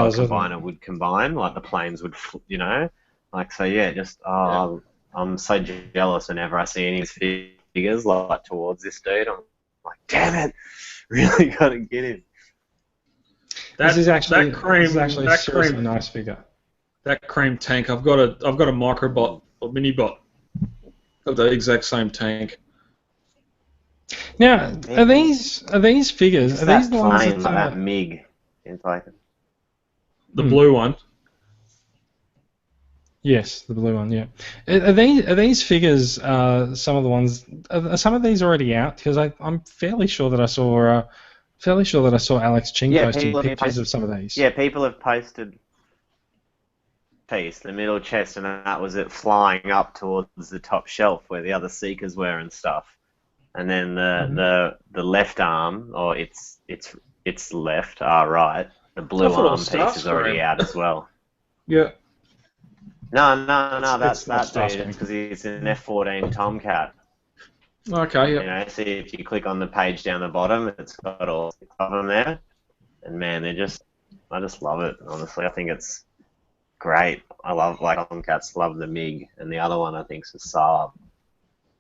a combiner would combine, like the planes would, like so. Yeah, just I'm so jealous whenever I see any of his figures like towards this dude. I'm like, damn it, really got to get him. This is actually a seriously nice figure. That cream tank. I've got a microbot or mini bot of the exact same tank. Now, are these figures? It's Are that these the ones plane, that? like that MiG. It's like The blue one. Yes, the blue one. Yeah. Are these figures some of the ones? Are some of these already out? Because I'm fairly sure that I saw Alex Ching posting pictures of some of these. Yeah, people have posted piece, the middle chest, and that was it flying up towards the top shelf where the other Seekers were and stuff. And then the left arm, or its left, right, the blue arm piece is already out as well. Yeah. No, that's not that dude. It's because he's an F-14 Tomcat. Okay, yeah. You know, see if you click on the page down the bottom, it's got all 6 of them there. And man, I just love it, honestly. I think it's great. I love, like, Tomcats, love the MiG, and the other one I think is the Saab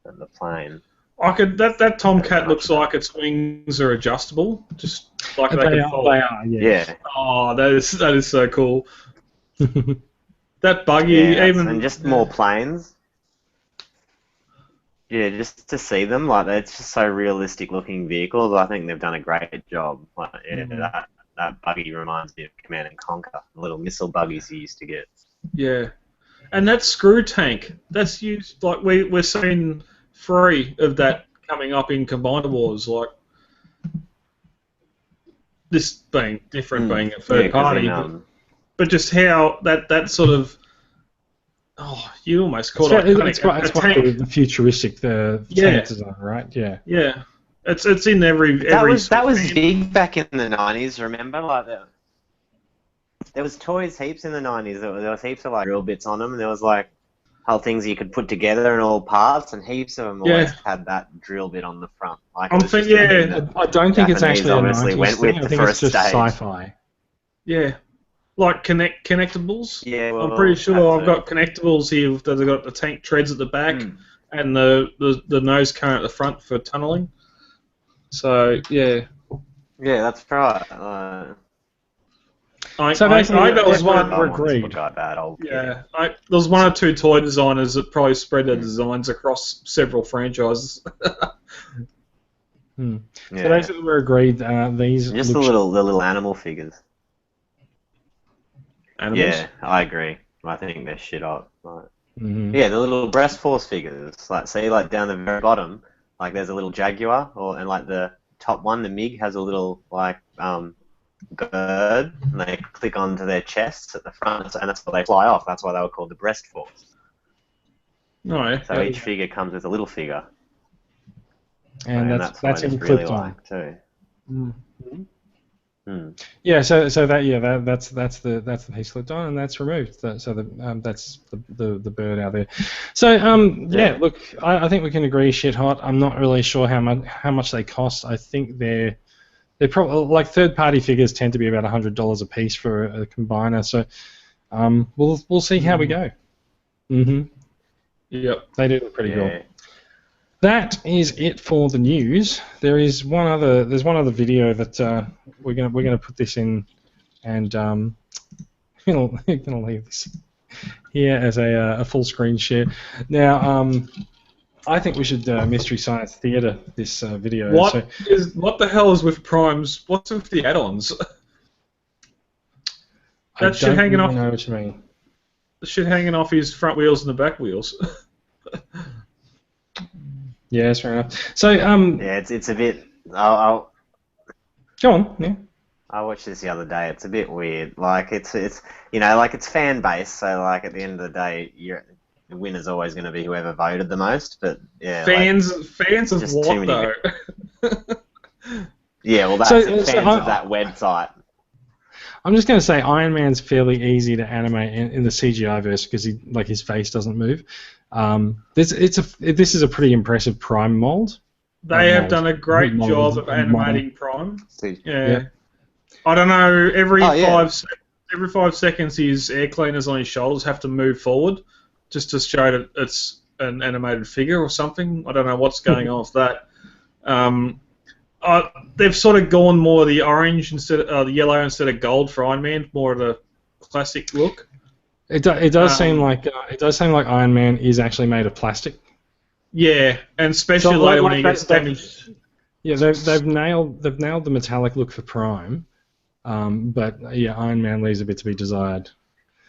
and the plane. That Tomcat looks like its wings are adjustable, just like they can fold. They are, yeah. Oh, that is so cool. That buggy, and just more planes. Yeah, just to see them, like, it's just so realistic looking vehicles. I think they've done a great job. Like, that buggy reminds me of Command and Conquer, the little missile buggies you used to get. Yeah, and that screw tank, that's used, like, we're seeing 3 of that coming up in Combiner Wars, like, this being different, being a third party, but just how that sort of, you almost call it. It's quite the futuristic tank design, right? Yeah. Yeah, it's in every. That was big back in the 90s. Remember, like there was toys heaps in the 90s. There was heaps of like drill bits on them, and there was like whole things you could put together and all parts, and heaps of them always had that drill bit on the front. Like, I don't think it's actually a 90s thing. I think it's just sci-fi. Yeah. Like connectables. Yeah, well, I'm pretty sure I've got connectables here that have got the tank treads at the back and the nose cone at the front for tunneling. So yeah. Yeah, that's right. So basically, there was one we're agreed. There was 1 or 2 toy designers that probably spread their designs across several franchises. So basically, we're agreed. These just the little animal figures. Animals? Yeah, I agree. I think they're shit up. Like, yeah, the little breast force figures. Like, see, like down the very bottom, like there's a little Jaguar, and like the top one, the MiG, has a little like bird, and they click onto their chests at the front, and that's why they fly off. That's why they were called the breast force. So each figure comes with a little figure, and that's in really like too. Yeah, that's the piece clipped on, and that's removed. That's the bird out there. So look, I think we can agree, shit hot. I'm not really sure how much they cost. I think they're probably, like, third-party figures tend to be about $100 a piece for a combiner. So we'll see how we go. Yep, they do look pretty cool. That is it for the news. There's one other video that we're gonna put this in, and I'm gonna leave this here as a full screen share. Now, I think we should Mystery Science Theater this video. What the hell is with Primes? What's with the add-ons? That shit hanging off. I know what you mean. The shit hanging off his front wheels and the back wheels. Yeah, that's fair enough. So, it's a bit. Go on. Yeah. I watched this the other day. It's a bit weird. Like it's like it's fan based. So like at the end of the day, the winner's always going to be whoever voted the most. But yeah, fans of what though? Yeah, well, that's fans of that website. I'm just going to say Iron Man's fairly easy to animate in the CGI verse because his face doesn't move. This is a pretty impressive Prime mold. They have done a great job of animating Prime. Yeah. I don't know. Every 5 seconds, his air cleaners on his shoulders have to move forward, just to show that it's an animated figure or something. I don't know what's going on with that. They've sort of gone more the orange instead of the yellow instead of gold for Iron Man, more of the classic look. It does seem like Iron Man is actually made of plastic. Yeah, and especially So, later like when he gets damaged. Yeah, they've nailed the metallic look for Prime, but yeah, Iron Man leaves a bit to be desired.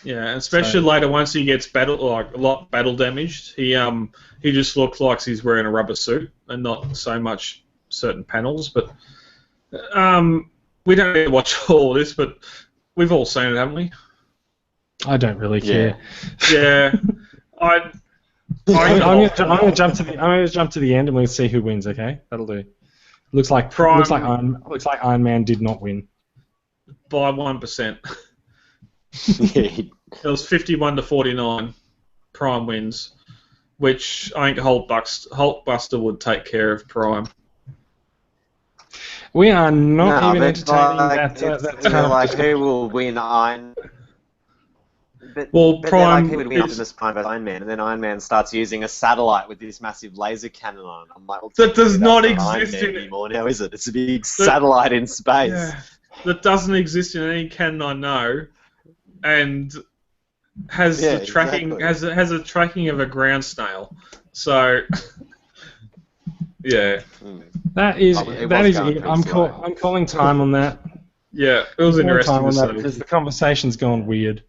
Yeah, and especially later once he gets a lot battle damaged, he just looks like he's wearing a rubber suit and not so much certain panels. But we don't need to watch all this, but we've all seen it, haven't we? I don't really care. Yeah, I'm gonna jump to the end and we'll see who wins. Okay, that'll do. Looks like Iron Man did not win by 1%. Yeah. It was 51-49. Prime wins, which I think Hulkbuster would take care of Prime. We are not even entertaining that. Like, who will win Iron? But Prime. Like, who would win Optimus Prime versus Iron Man, and then Iron Man starts using a satellite with this massive laser cannon on. I'm like, well, that does not exist Iron Man anymore now, is it? It's a big satellite in space. Yeah, that doesn't exist in any canon I know, and has the tracking has a tracking of a ground snail. So yeah, that is. I'm calling time on that. Yeah, it was interesting to see. Because the conversation's gone weird.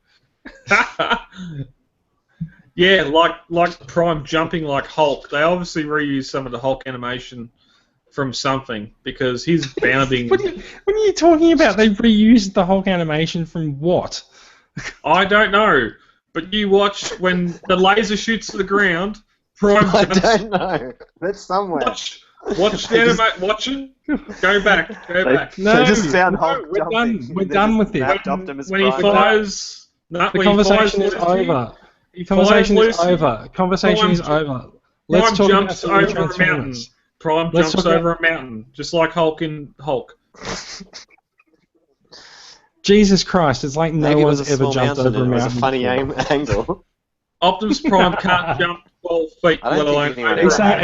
Yeah, like Prime jumping like Hulk. They obviously reused some of the Hulk animation from something because he's bounding. What are you talking about? They reused the Hulk animation from what? I don't know. But you watch when the laser shoots to the ground. Prime I don't know. That's somewhere. Watch the anime. Watch it. Go back. No, they just found Hulk we're done. We're done with it. When he fires. The conversation is over. Conversation is over. Let's talk jumps over a mountain. Prime jumps over a mountain, just like Hulk in Hulk. Jesus Christ, it's like no one's ever jumped over a mountain. It was a funny angle. Optimus Prime can't jump 12 feet. Are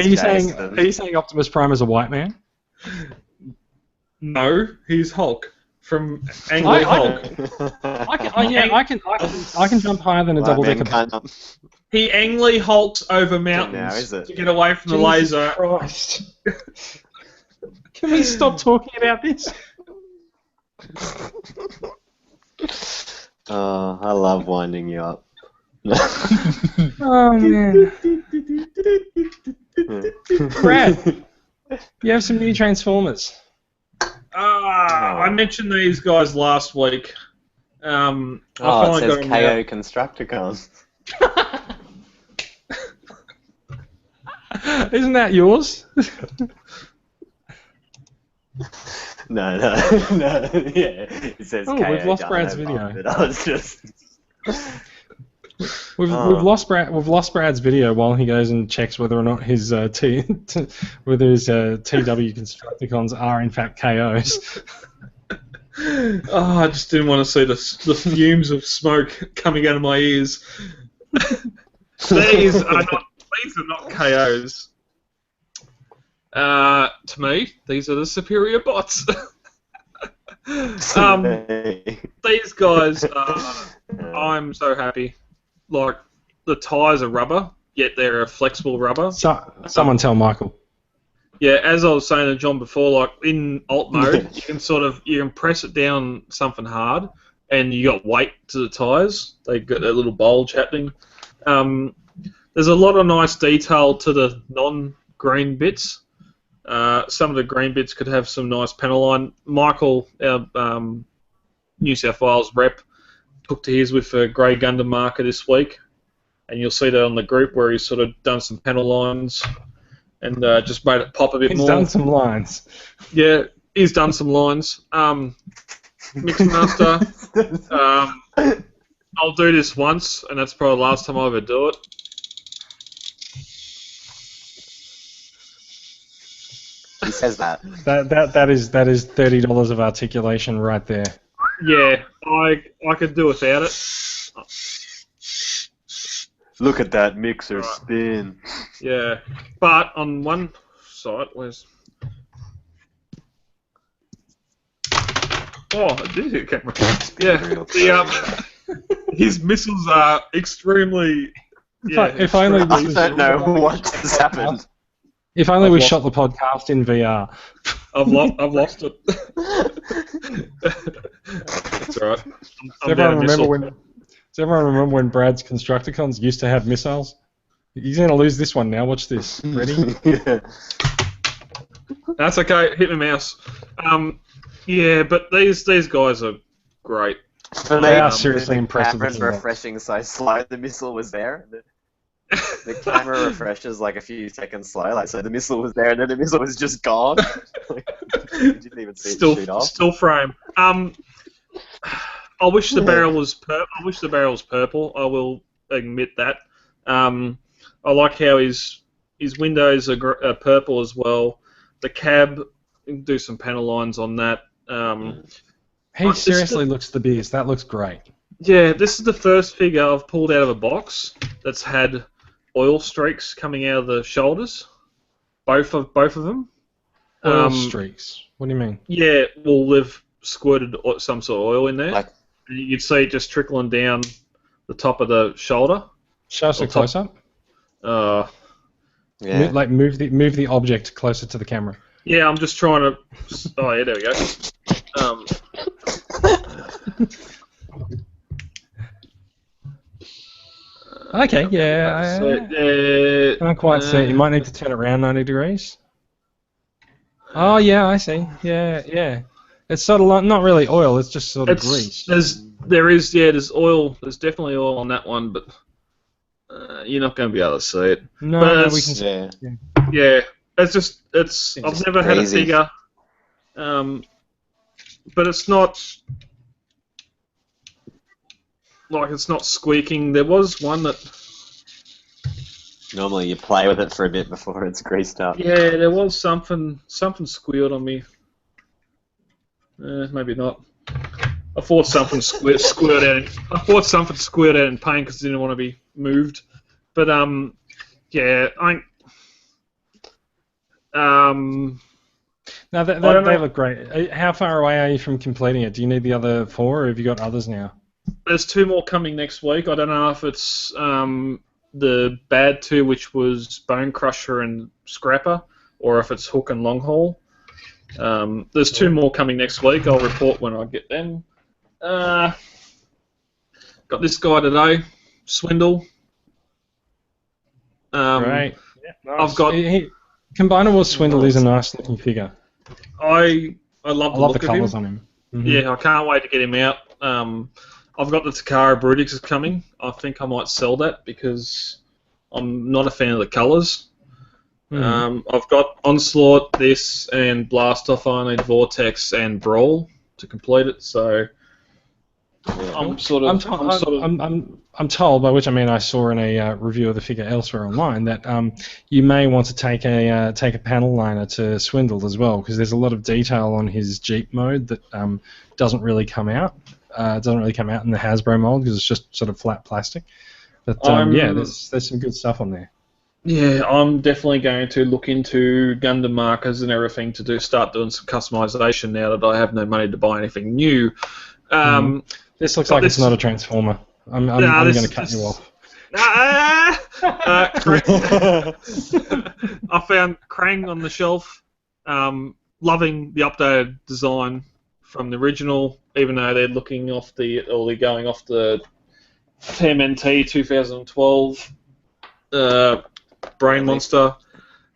you saying Optimus Prime is a white man? No, he's Hulk. From Ang Lee Hulk. I can jump higher than a double-decker. He Ang Lee Hulks over mountains to get away from the laser. Christ. Can we stop talking about this? Oh, I love winding you up. Oh, man. Brad, you have some new Transformers. I mentioned these guys last week. It says KO Constructicons. Isn't that yours? No. Yeah, it says KO. We've lost Brad's video. But I was just... We've lost Brad's video while he goes and checks whether or not his TW Constructicons are in fact KOs. Oh, I just didn't want to see the fumes of smoke coming out of my ears. These are not KOs. To me, these are the superior bots. These guys I'm so happy. Like, the tyres are rubber, yet they're a flexible rubber. Someone tell Michael. Yeah, as I was saying to John before, like, in alt mode, you can press it down something hard, and you got weight to the tyres. They got that little bulge happening. There's a lot of nice detail to the non-green bits. Some of the green bits could have some nice panel line. Michael, our New South Wales rep, took to his with a grey Gundam marker this week, and you'll see that on the group where he's sort of done some panel lines and just made it pop a bit more. He's done some lines. Yeah, he's done some lines. Mixmaster, I'll do this once, and that's probably the last time I ever do it. He says that. That is $30 of articulation right there. Yeah, I could do without it. Look at that mixer spin. Yeah, but on one side, where's... Oh, I did hit camera. Yeah, his missiles are extremely If only I don't know what just happened. If only we shot the podcast in VR. I've lost it. That's all right. Does everyone remember when Brad's Constructicons used to have missiles? He's going to lose this one now. Watch this. Ready? Yeah. That's okay. Hit my mouse. Yeah, but these guys are great. For They me, are seriously impressive. Camera's refreshing so slow. The missile was there. The camera refreshes like a few seconds slow. Like so, the missile was there, and then the missile was just gone. You didn't even see it shoot off. Still frame. I wish the barrel was purple. I will admit that. I like how his windows are purple as well. The cab, do some panel lines on that. He seriously looks the biggest. That looks great. Yeah, this is the first figure I've pulled out of a box that's had oil streaks coming out of the shoulders. Both of them. Oil streaks? What do you mean? Yeah, well, they've squirted some sort of oil in there. Like, and you can see it just trickling down the top of the shoulder. Show us a close-up. yeah. Move the object closer to the camera. Yeah, I'm just trying to... Oh, yeah, there we go. Okay, yeah. I can't quite see it. You might need to turn it around 90 degrees. Oh, yeah, I see. Yeah. It's sort of like, not really oil, it's just sort of grease. There's oil. There's definitely oil on that one, but you're not going to be able to see it. No, we can see it. Yeah, I've never had a figure, but it's not like it's not squeaking. There was one that normally you play with it for a bit before it's greased up. Yeah, there was something squealed on me. Maybe not. I thought something squealed out. I thought something squealed out in pain because I didn't want to be moved. But yeah, No, they look great. How far away are you from completing it? Do you need the other 4, or have you got others now? There's 2 more coming next week. I don't know if it's the bad 2, which was Bone Crusher and Scrapper, or if it's Hook and Long Haul. There's 2 more coming next week. I'll report when I get them. Got this guy today, Swindle. Right. Yeah, nice. I've got. Combinable Swindle is a nice looking figure. I love the look the of him. colours on him. Mm-hmm. Yeah, I can't wait to get him out. I've got the Takara Brutix coming. I think I might sell that because I'm not a fan of the colours. I've got Onslaught, this, and Blast Off. I need Vortex and Brawl to complete it. So I'm told, by which I mean I saw in a review of the figure elsewhere online, that you may want to take a panel liner to Swindle as well, because there's a lot of detail on his Jeep mode that doesn't really come out. It doesn't really come out in the Hasbro mold because it's just sort of flat plastic. But yeah, there's some good stuff on there. Yeah, I'm definitely going to look into Gundam markers and everything to start doing some customization now that I have no money to buy anything new. This looks like it's not a Transformer. I'm going to cut you off. I found Krang on the shelf. Loving the updated design from the original, even though they're going off the TMNT 2012 Brain Monster,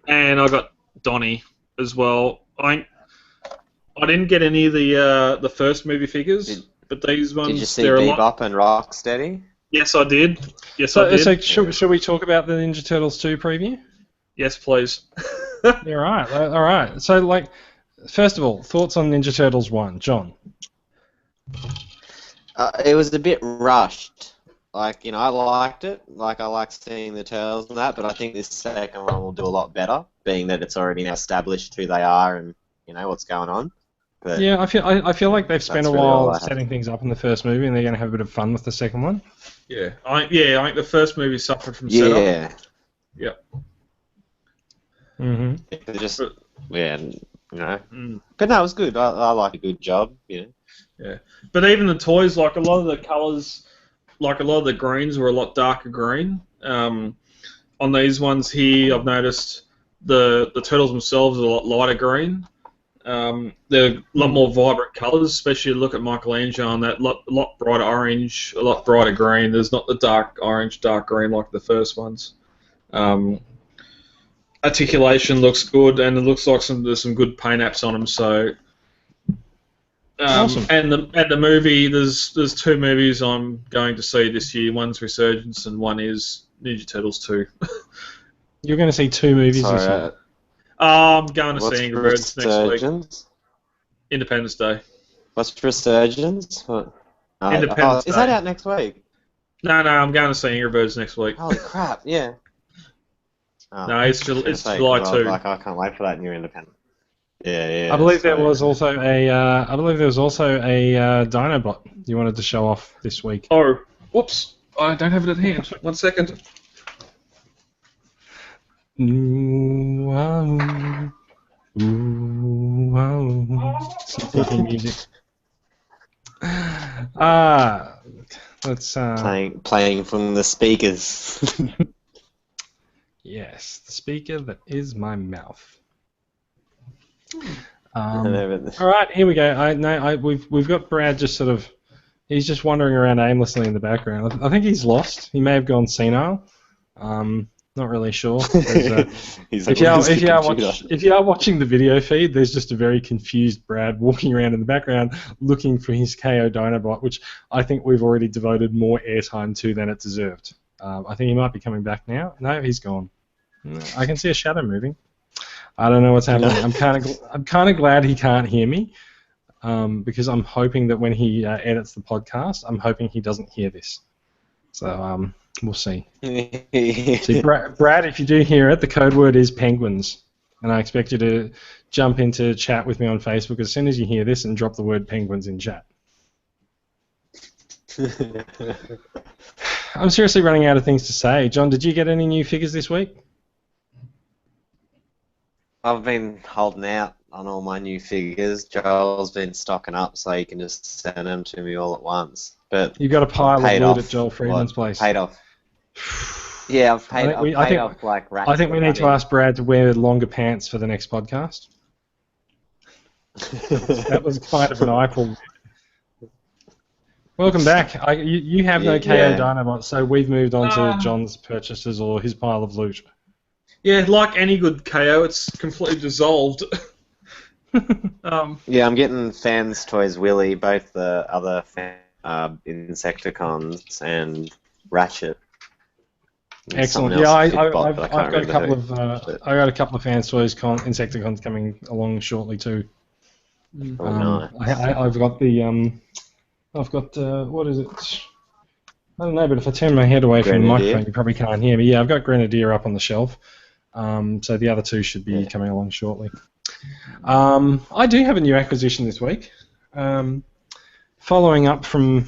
and I got Donnie as well. I didn't get any of the first movie figures. But these ones, did you see Bebop and Rocksteady? Yes, I did. So should we talk about the Ninja Turtles 2 preview? Yes, please. Yeah, all right. So, first of all, thoughts on Ninja Turtles 1, John? It was a bit rushed. I liked it. I like seeing the Turtles and that, but I think this second one will do a lot better, being that it's already now established who they are and what's going on. But yeah, I feel like they've spent a while setting things up in the first movie, and they're going to have a bit of fun with the second one. Yeah, I think the first movie suffered from setup. Yeah. Mhm. But no, it was good. I like a good job. Yeah, but even the toys, like a lot of the colours, like a lot of the greens were a lot darker green. On these ones here, I've noticed the turtles themselves are a lot lighter green. They're a lot more vibrant colours, especially look at Michelangelo and that lot brighter orange, a lot brighter green. There's not the dark orange, dark green like the first ones. Articulation looks good, and it looks like there's some good paint apps on them. So, awesome. And the movie, there's 2 movies I'm going to see this year. One's Resurgence, and one is Ninja Turtles 2. You're going to see 2 movies this year. I'm going to see Angry Birds next week. Independence Day. What's Resurgence? Independence Day. Is that out next week? No, I'm going to see Angry Birds next week. Holy crap! Yeah. No, it's July 2. I can't wait for that new Independence. Yeah. I believe there was also a Dinobot you wanted to show off this week. Oh, whoops! I don't have it at hand. 1 second. Ooh, wow. Ooh, wow. Some music. Let's playing from the speakers. Yes, the speaker that is my mouth. All right, here we go. We've got Brad just sort of, he's just wandering around aimlessly in the background. I think he's lost. He may have gone senile. Not really sure. If you are watching the video feed, there's just a very confused Brad walking around in the background looking for his KO Dinobot, which I think we've already devoted more airtime to than it deserved. I think he might be coming back now. No, he's gone. I can see a shadow moving. I don't know what's happening. I'm kind of glad he can't hear me, because I'm hoping that when he edits the podcast, I'm hoping he doesn't hear this. So we'll see. See, Brad, if you do hear it, the code word is penguins, and I expect you to jump into chat with me on Facebook as soon as you hear this and drop the word penguins in chat. I'm seriously running out of things to say. John, did you get any new figures this week? I've been holding out on all my new figures. Joel's been stocking up so he can just send them to me all at once. But you've got a pile of loot at Joel Friedman's place. Paid off. Yeah, I've paid off like racks. I think we need to ask Brad to wear longer pants for the next podcast. That was kind of an eyeful. Welcome back. You have no KO Dinobot, so we've moved on to John's purchases or his pile of loot. Yeah, like any good KO, it's completely dissolved. Yeah, I'm getting Fans Toys Willy, both the other Insecticons and Ratchet. And excellent. Yeah, I've got a couple of Fans Toys Insecticons coming along shortly too. Nice. I've got the what is it? I don't know, but if I turn my head away from the microphone, you probably can't hear me. Yeah, I've got Grenadier up on the shelf. So the other 2 should be coming along shortly. I do have a new acquisition this week. Following up from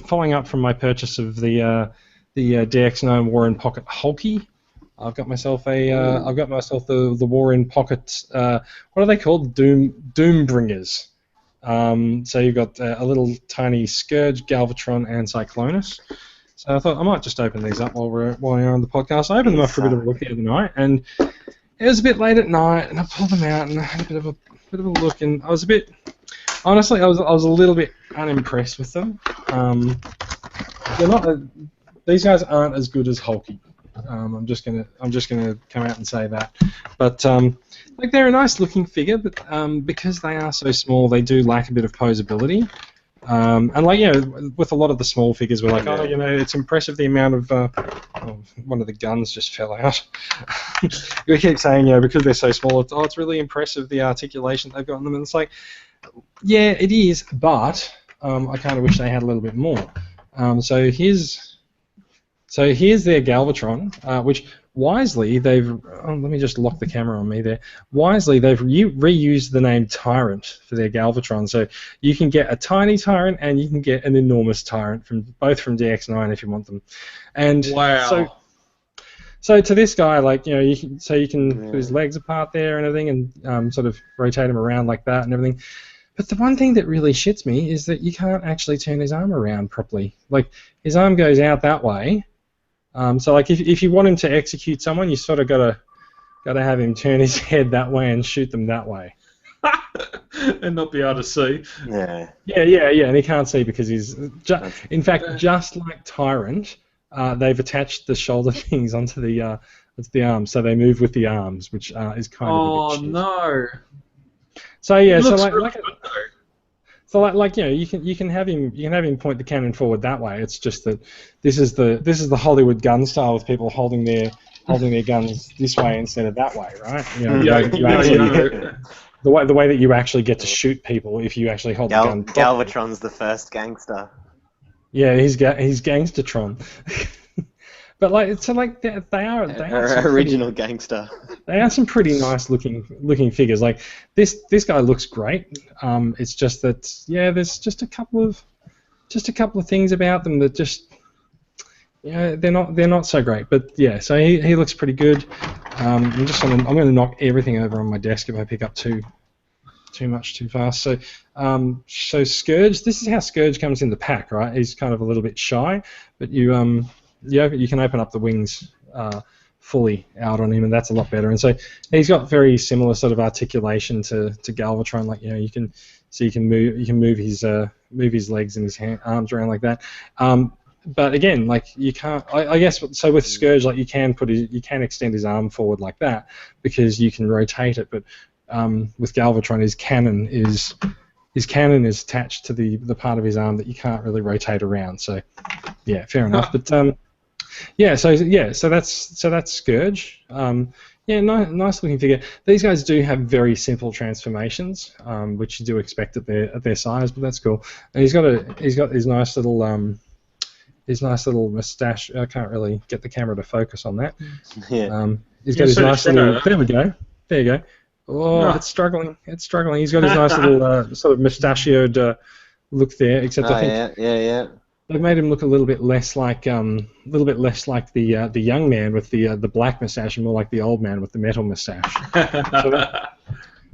my purchase of the DX9 War in Pocket Hulky, I've got myself the War in Pocket. What are they called? Doombringers. So you've got a little tiny Scourge, Galvatron, and Cyclonus. So I thought I might just open these up while we're on the podcast. I opened them up for a bit of a look the other night, and it was a bit late at night, and I pulled them out and I had a bit of a look, and I was a little bit unimpressed with them. These guys aren't as good as Hulky. I'm just gonna come out and say that, but they're a nice looking figure, but because they are so small, they do lack a bit of posability. And with a lot of the small figures, we're like, it's impressive the amount of. One of the guns just fell out. We keep saying, because they're so small, it's really impressive the articulation they've got in them, and it's like, yeah, it is, but I kind of wish they had a little bit more. So here's their Galvatron, which wisely they've. Let me just lock the camera on me there. Wisely they've reused the name Tyrant for their Galvatron, so you can get a tiny Tyrant and you can get an enormous Tyrant both from DX9 if you want them. And wow. So to this guy, you can put his legs apart there and everything, and sort of rotate him around like that and everything. But the one thing that really shits me is that you can't actually turn his arm around properly. Like, his arm goes out that way. So, like, if you want him to execute someone, you sort of gotta have him turn his head that way and shoot them that way. And not be able to see. Yeah. Yeah, and he can't see because he's... in fact, just like Tyrant, they've attached the shoulder things onto the arms, so they move with the arms, which is kind of a bit shit. No. So yeah, It so looks like, really like good, though. so like you know, you can have him point the cannon forward that way. It's just that this is the Hollywood gun style with people holding their guns this way instead of that way, right? You know, the way that you actually get to shoot people if you actually hold the gun properly. Galvatron's the first gangster. Yeah, he's Gangstertron. But like, so like they are some original gangster. They are some pretty nice looking figures. Like this guy looks great. It's just that there's just a couple of things about them that just they're not so great. But yeah, so he looks pretty good. I'm going to knock everything over on my desk if I pick up too much too fast. So Scourge. This is how Scourge comes in the pack, right? He's kind of a little bit shy, but you can open up the wings fully out on him, and that's a lot better. And so he's got very similar sort of articulation to Galvatron. Like you can move his legs and his arms around like that. But again, like you can't. I guess so with Scourge, like you can extend his arm forward like that because you can rotate it. But with Galvatron, his cannon is attached to the part of his arm that you can't really rotate around. So yeah, fair enough. But so that's Scourge. Nice looking figure. These guys do have very simple transformations, which you do expect at their size, but that's cool. And he's got his nice little mustache. I can't really get the camera to focus on that. Yeah. He's got his nice little. There we go. There you go. Oh, it's struggling. He's got his nice little sort of mustachioed look there. Except I think. Yeah. They've made him look a little bit less like the young man with the black mustache, and more like the old man with the metal mustache.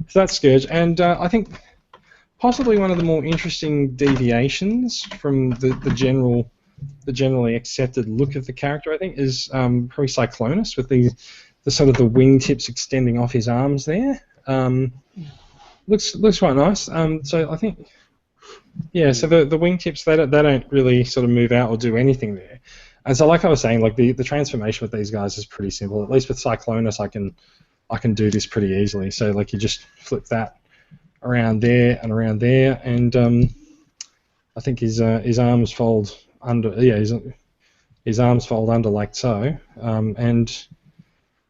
So that's Scourge, and I think possibly one of the more interesting deviations from the generally accepted look of the character, I think, is probably Cyclonus with the sort of the wingtips extending off his arms there. Looks quite nice. So I think. Yeah, so the wingtips they don't really sort of move out or do anything there, and so like I was saying, like the transformation with these guys is pretty simple. At least with Cyclonus, I can do this pretty easily. So like you just flip that around there, and I think his arms fold under. Yeah, his arms fold under like so, and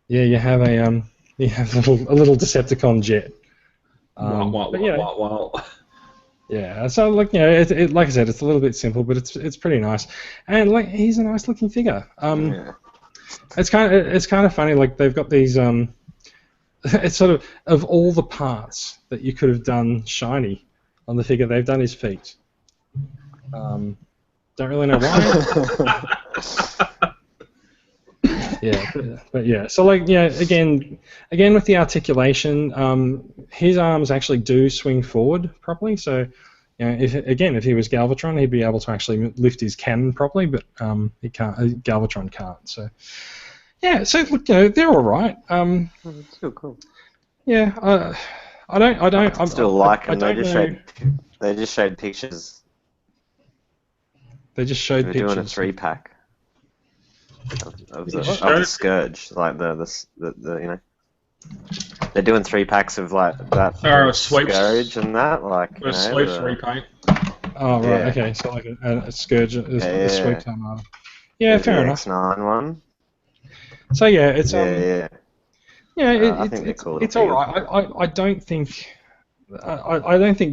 yeah, you have a little Decepticon jet. Wow. Yeah, so like like I said, it's a little bit simple, but it's pretty nice, and like he's a nice looking figure. It's kind of funny. Like they've got these it's sort of all the parts that you could have done shiny on the figure, they've done his feet. Don't really know why. Yeah, but yeah. So like again with the articulation, his arms actually do swing forward properly. So if he was Galvatron, he'd be able to actually lift his cannon properly, but he can't. Galvatron can't. So yeah. So look, they're all right. It's still cool. Yeah. I don't. I'm still like them. They just showed pictures. They just showed They're pictures. doing a 3-pack. Of the Scourge, like the they're doing 3-packs of like that Scourge and that, like sweeps repaint. Oh right, Yeah. okay, so like a Scourge is a sweep time armor. Yeah, There's fair the enough. X9 one. So yeah, it's I think they're cool. It's all right. I don't think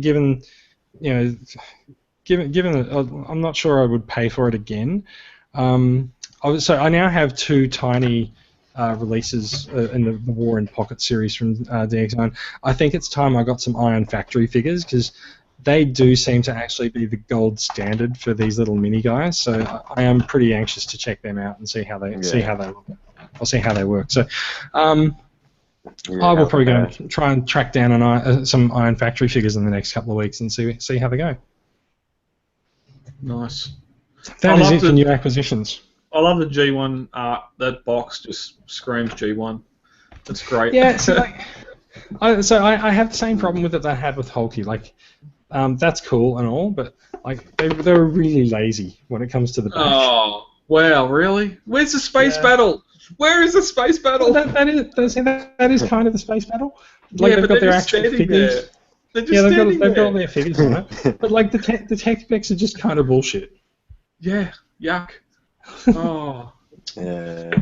given I'm not sure I would pay for it again. So I now have 2 tiny releases in the War in Pocket series from DX9. I think it's time I got some Iron Factory figures because they do seem to actually be the gold standard for these little mini guys. So I am pretty anxious to check them out and see how they look. I'll see how they work. So I will probably go and try and track down some Iron Factory figures in the next couple of weeks and see how they go. Nice. That is it for new acquisitions. I love the G1 art. That box just screams G1. That's great. Yeah, I have the same problem with it that I had with Hulky. Like, that's cool and all, but like they were really lazy when it comes to the back. Oh, wow, really? Where's the space battle? Where is the space battle? Well, that is kind of the space battle. Like, yeah, they've got their actual figures. They're just they've got all their figures on it. But like the tech specs are just kind of bullshit. Yeah, yuck. Oh. Yeah.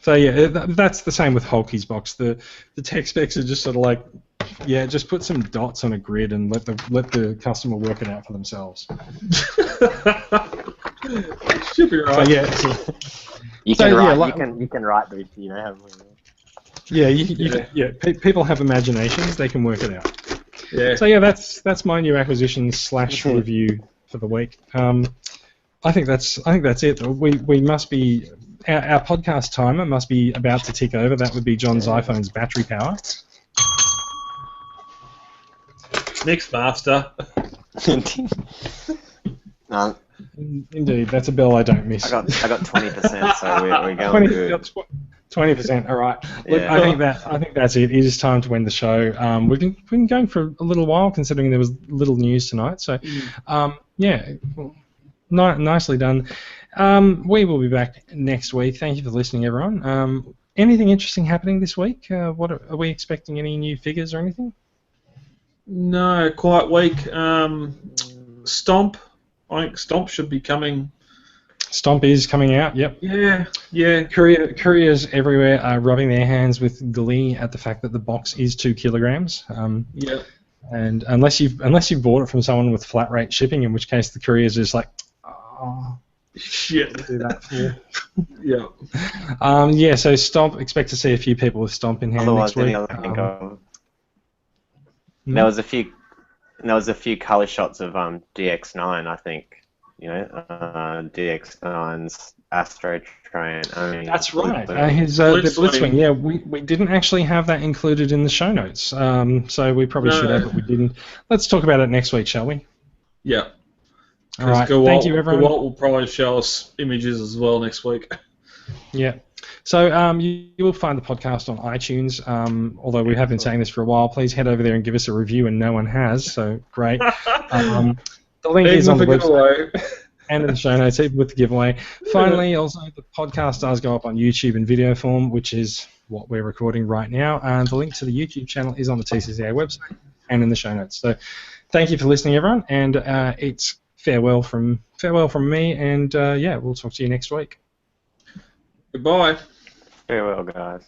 So yeah, that's the same with Hulky's box. The tech specs are just sort of like, yeah, just put some dots on a grid and let the customer work it out for themselves. Should be right. So yeah. You can write the, you know, have. Yeah, people have imaginations; they can work it out. Yeah. So yeah, that's my new acquisition / review for the week. I think that's it. We must be our podcast timer must be about to tick over. That would be John's iPhone's battery power. Mixmaster. No. Indeed, that's a bell I don't miss. I got 20%, so we're going good. 20%. All right. Look, Yeah. I think that's it. It is time to end the show. We've been going for a little while, considering there was little news tonight. So, yeah, nicely done. We will be back next week. Thank you for listening, everyone. Anything interesting happening this week? What are we expecting? Any new figures or anything? No, quite weak. Stomp. I think Stomp should be coming. Stomp is coming out, yep. Yeah. Couriers everywhere are rubbing their hands with glee at the fact that the box is 2 kilograms. Yeah. And unless you've bought it from someone with flat rate shipping, in which case the couriers are just like, oh, shit. Do that for you. Yeah. Yeah. So Stomp. Expect to see a few people with Stomp in hand next week. There was a few color shots of DX9, I think. You know, DX9's Astro Train. That's right. His the Blitzwing. Yeah, we didn't actually have that included in the show notes. So we probably should have, but we didn't. Let's talk about it next week, shall we? Yeah. All right. Thank you, everyone. Gawalt will probably show us images as well next week. Yeah. So you will find the podcast on iTunes. Although we have been saying this for a while, please head over there and give us a review, and no one has. So great. The link is on the website and in the show notes, even with the giveaway. Finally, also the podcast does go up on YouTube in video form, which is what we're recording right now. And the link to the YouTube channel is on the TCCA website and in the show notes. So thank you for listening, everyone, and it's farewell from me. And yeah, we'll talk to you next week. Goodbye. Farewell, guys.